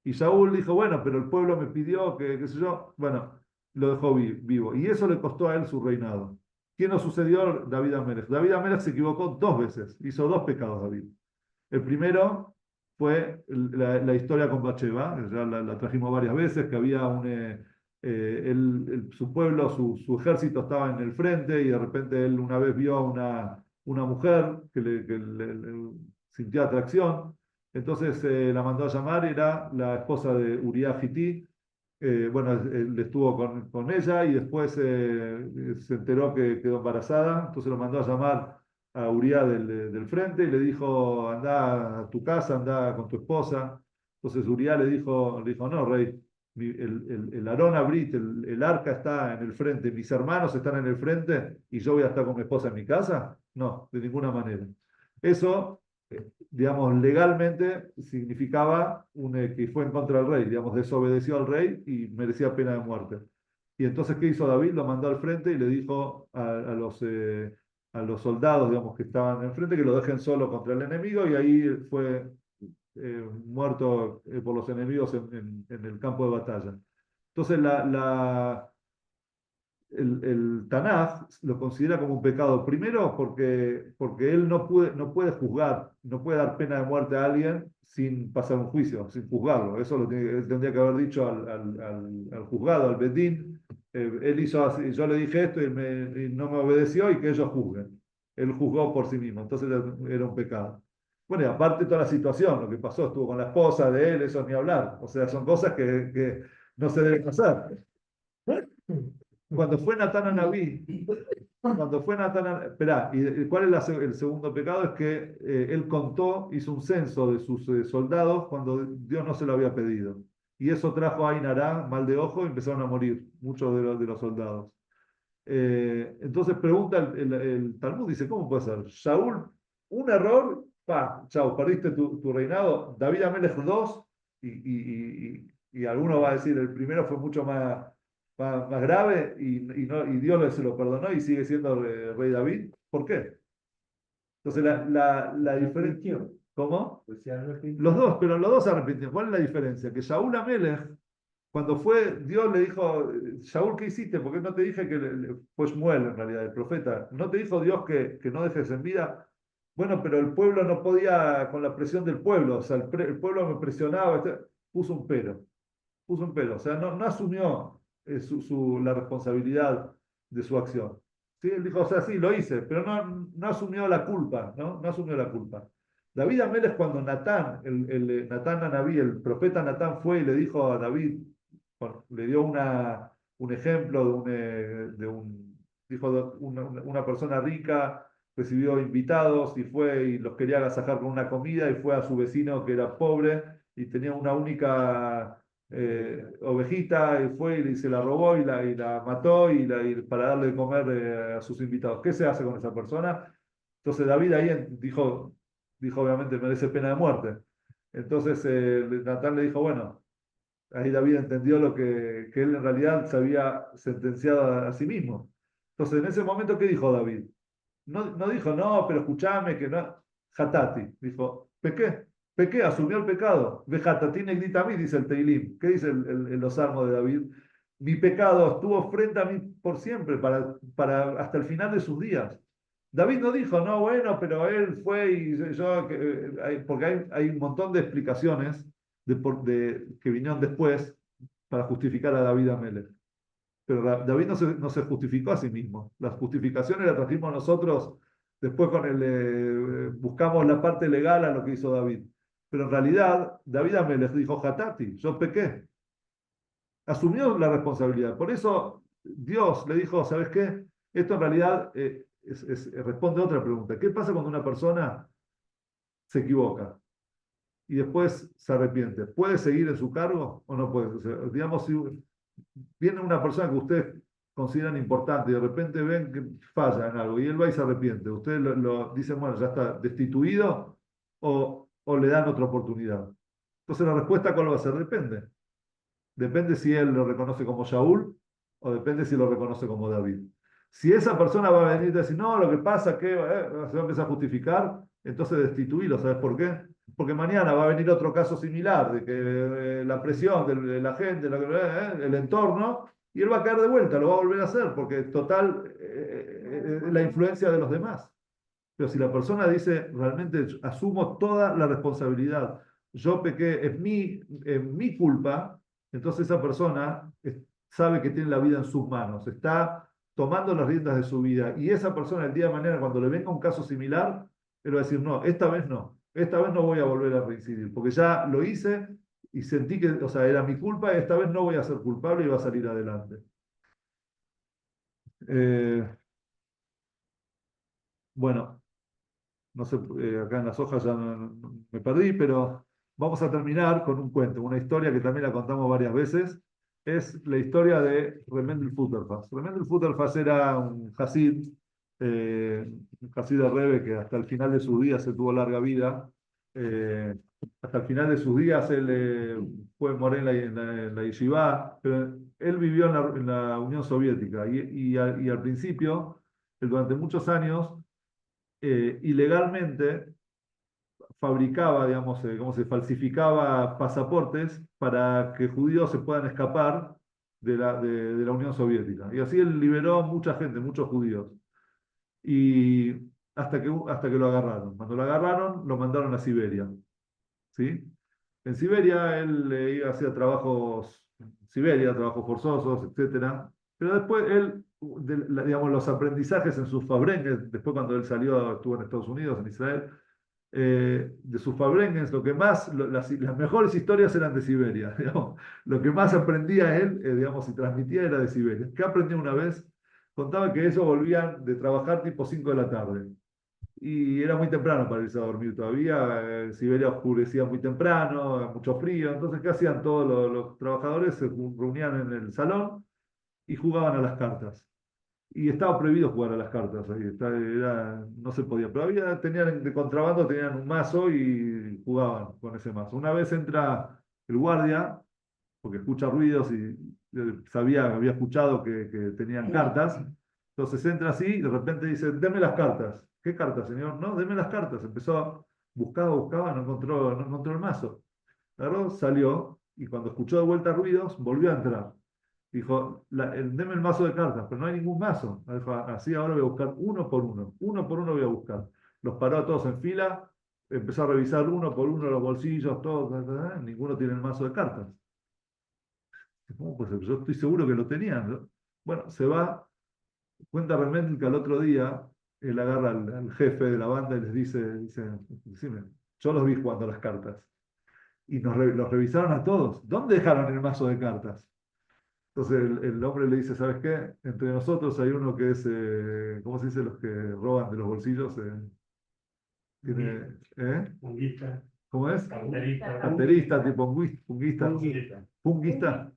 Y Saúl dijo, bueno, pero el pueblo me pidió que, qué sé yo, bueno, lo dejó vivo. Y eso le costó a él su reinado. ¿Qué nos sucedió? David Amelech. David Amelech se equivocó dos veces, hizo dos pecados David. El primero fue la historia con Bathsheba, ya la trajimos varias veces, que había su pueblo, su ejército estaba en el frente y de repente él una vez vio a una mujer que le sintió atracción, entonces la mandó a llamar, era la esposa de Uriah Hití. Bueno, él estuvo con ella y después se enteró que quedó embarazada, entonces lo mandó a llamar a Uriah del frente y le dijo, anda a tu casa, anda con tu esposa. Entonces Uriah le dijo, no, rey, el Arón Abrit, el arca está en el frente, mis hermanos están en el frente y yo voy a estar con mi esposa en mi casa. No, de ninguna manera. Eso, digamos, legalmente significaba que fue en contra del rey, digamos, desobedeció al rey y merecía pena de muerte. Y entonces, ¿qué hizo David? Lo mandó al frente y le dijo a los soldados, digamos, que estaban enfrente, que lo dejen solo contra el enemigo, y ahí fue muerto por los enemigos en el campo de batalla. Entonces, el Tanaj lo considera como un pecado, primero porque él no puede juzgar, no puede dar pena de muerte a alguien sin pasar un juicio, sin juzgarlo. Eso él tendría que haber dicho al juzgado, al Bedín. Él hizo así, yo le dije esto y no me obedeció y que ellos juzguen. Él juzgó por sí mismo, entonces era un pecado. Bueno, y aparte toda la situación, lo que pasó, estuvo con la esposa de él, eso ni hablar. O sea, son cosas que no se deben hacer. Cuando fue Natán a Naví, esperá, ¿y cuál es el segundo pecado? Es que él hizo un censo de sus soldados cuando Dios no se lo había pedido. y eso trajo a Ainará, mal de ojo, y empezaron a morir muchos de los soldados. Entonces pregunta el Talmud, dice, ¿cómo puede ser? Saúl, un error, pa, chao, perdiste tu reinado. David Amelech dos, y alguno va a decir, el primero fue mucho más grave, y Dios se lo perdonó y sigue siendo rey David. ¿Por qué? Entonces la diferencia...
Arrepintió.
¿Cómo?
Pues se arrepintió.
Los dos, pero los dos se arrepintieron. ¿Cuál es la diferencia? Que Saúl Amelech, cuando fue, Dios le dijo, Saúl, ¿qué hiciste? Porque no te dije que fue Shmuel en realidad, el profeta. ¿No te dijo Dios que no dejes en vida? Bueno, pero el pueblo no podía con la presión del pueblo. O sea, el pueblo me presionaba. Puso un pero. Puso un pero. O sea, no asumió la responsabilidad de su acción. ¿Sí? Él dijo, o sea, sí, lo hice, pero no asumió la culpa, ¿no? No asumió la culpa. David Amélez, cuando Natán, Natán Anabí, el profeta Natán fue y le dijo a David, bueno, le dio un ejemplo dijo, una persona rica recibió invitados y fue y los quería agasajar con una comida y fue a su vecino que era pobre y tenía una única ovejita y fue y se la robó y la mató para darle de comer a sus invitados. ¿Qué se hace con esa persona? Entonces David ahí dijo obviamente merece pena de muerte. Entonces Natán le dijo, bueno, ahí David entendió que él en realidad se había sentenciado a sí mismo. Entonces en ese momento, ¿qué dijo David? No dijo, no, pero escúchame, que no. Hatati, dijo, pequé, asumió el pecado. Ve Hatati negrita a mí, dice el Teilim. ¿Qué dice los salmos de David? Mi pecado estuvo frente a mí por siempre, hasta el final de sus días. David no dijo, no, bueno, pero él fue porque hay un montón de explicaciones que vinieron después para justificar a David Amelech. Pero David no se justificó a sí mismo. Las justificaciones las trajimos nosotros después buscamos la parte legal a lo que hizo David. Pero en realidad, David Amelech dijo, Hatati, yo pequé. Asumió la responsabilidad. Por eso Dios le dijo, ¿sabes qué? Esto en realidad responde a otra pregunta. ¿Qué pasa cuando una persona se equivoca y después se arrepiente? ¿Puede seguir en su cargo o no puede? O sea, digamos, si viene una persona que ustedes consideran importante y de repente ven que falla en algo y él va y se arrepiente, ¿ustedes lo dicen, bueno, ya está destituido o le dan otra oportunidad? Entonces la respuesta, ¿cuál va a ser? Depende. Depende si él lo reconoce como Shaul o depende si lo reconoce como David. Si esa persona va a venir y decir, no, lo que pasa es que se va a empezar a justificar, entonces destituirlo. ¿Sabes por qué? Porque mañana va a venir otro caso similar, de que la presión de la gente, el entorno, y él va a caer de vuelta, lo va a volver a hacer, porque total, la influencia de los demás. Pero si la persona dice, realmente asumo toda la responsabilidad, yo pequé, es mi culpa, entonces esa persona sabe que tiene la vida en sus manos, está tomando las riendas de su vida. Y esa persona el día de mañana, cuando le venga un caso similar, él va a decir, no, esta vez no voy a volver a reincidir, porque ya lo hice y sentí que, o sea, era mi culpa y esta vez no voy a ser culpable y va a salir adelante. Eh, bueno, no sé, acá en las hojas ya me perdí, pero vamos a terminar con un cuento, una historia que también la contamos varias veces. Es la historia de Remendel Futterfass. Remendel Futterfass era un Hasid de Rebbe que hasta el final de sus días se tuvo larga vida. Eh, Hasta el final de sus días él fue morir en la yeshivá, pero él vivió en la Unión Soviética y al principio, durante muchos años, ilegalmente fabricaba, digamos, cómo se falsificaba pasaportes para que judíos se puedan escapar de la Unión Soviética. Y así él liberó mucha gente, muchos judíos. Y hasta que lo agarraron. Cuando lo agarraron, lo mandaron a Siberia. ¿Sí? En Siberia él hacía trabajos forzosos, etcétera. Pero después él, digamos, los aprendizajes en sus fabrengues, después cuando él salió, estuvo en Estados Unidos, en Israel, de sus fabrengues, las mejores historias eran de Siberia. Digamos. Lo que más aprendía él, digamos, y transmitía era de Siberia. ¿Qué aprendió una vez? Contaba que ellos volvían de trabajar tipo 5 de la tarde. y era muy temprano para irse a dormir todavía. Siberia oscurecía muy temprano, mucho frío. Entonces, ¿qué hacían todos los trabajadores? Se reunían en el salón y jugaban a las cartas. Y estaba prohibido jugar a las cartas ahí, no se podía. Pero tenían de contrabando, tenían un mazo y jugaban con ese mazo. Una vez entra el guardia, porque escucha ruidos y había escuchado que tenían cartas. Entonces entra así y de repente dice, deme las cartas. ¿Qué cartas, señor? No, deme las cartas. Buscaba, no encontró el mazo. Agarró, salió y cuando escuchó de vuelta ruidos, volvió a entrar. Dijo, deme el mazo de cartas, pero no hay ningún mazo. Dijo, así ahora voy a buscar uno por uno voy a buscar. Los paró a todos en fila, empezó a revisar uno por uno los bolsillos, todos, ninguno tiene el mazo de cartas. ¿Cómo puede ser? Yo estoy seguro que lo tenían, ¿no? Bueno, se va, cuenta realmente que al otro día él agarra al jefe de la banda y les dice, decime, yo los vi jugando las cartas. Y los revisaron a todos. ¿Dónde dejaron el mazo de cartas? Entonces el hombre le dice, ¿sabes qué? Entre nosotros hay uno que es, ¿cómo se dice? Los que roban de los bolsillos.
Punguista,
¿Cómo es?
carterista,
Carterista, tipo punguista.
punguista.
Punguista.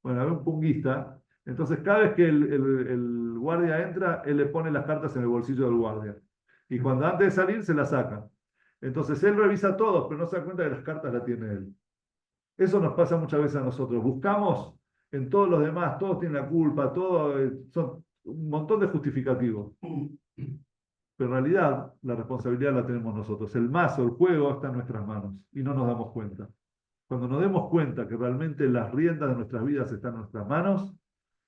Bueno, había un punguista. Entonces cada vez que el guardia entra, él le pone las cartas en el bolsillo del guardia. Y cuando antes de salir, se las saca. Entonces él revisa a todos, pero no se da cuenta que las cartas las tiene él. Eso nos pasa muchas veces a nosotros. Buscamos en todos los demás, todos tienen la culpa, son un montón de justificativos. Pero en realidad la responsabilidad la tenemos nosotros. El mazo, el juego está en nuestras manos y no nos damos cuenta. Cuando nos demos cuenta que realmente las riendas de nuestras vidas están en nuestras manos,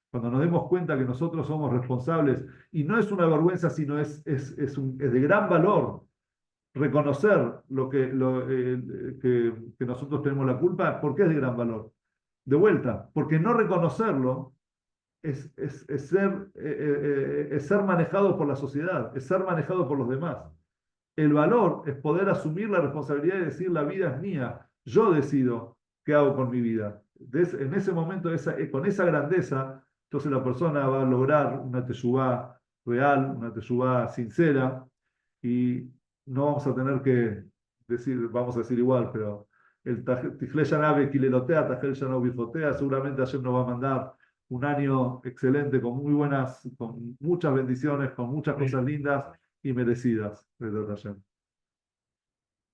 cuando nos demos cuenta que nosotros somos responsables, y no es una vergüenza, sino es de gran valor reconocer que nosotros tenemos la culpa, porque es de gran valor. De vuelta, porque no reconocerlo es ser manejado por la sociedad, es ser manejado por los demás. El valor es poder asumir la responsabilidad y decir, la vida es mía, yo decido qué hago con mi vida. En ese momento, con esa grandeza, entonces la persona va a lograr una teshuvá real, una teshuvá sincera, y no vamos a tener que vamos a decir igual, pero el Tifle Shanabe Kilelotea, Tajel Shanabe Bifotea, seguramente Hashem nos va a mandar un año excelente, con muchas bendiciones, con muchas cosas lindas y merecidas.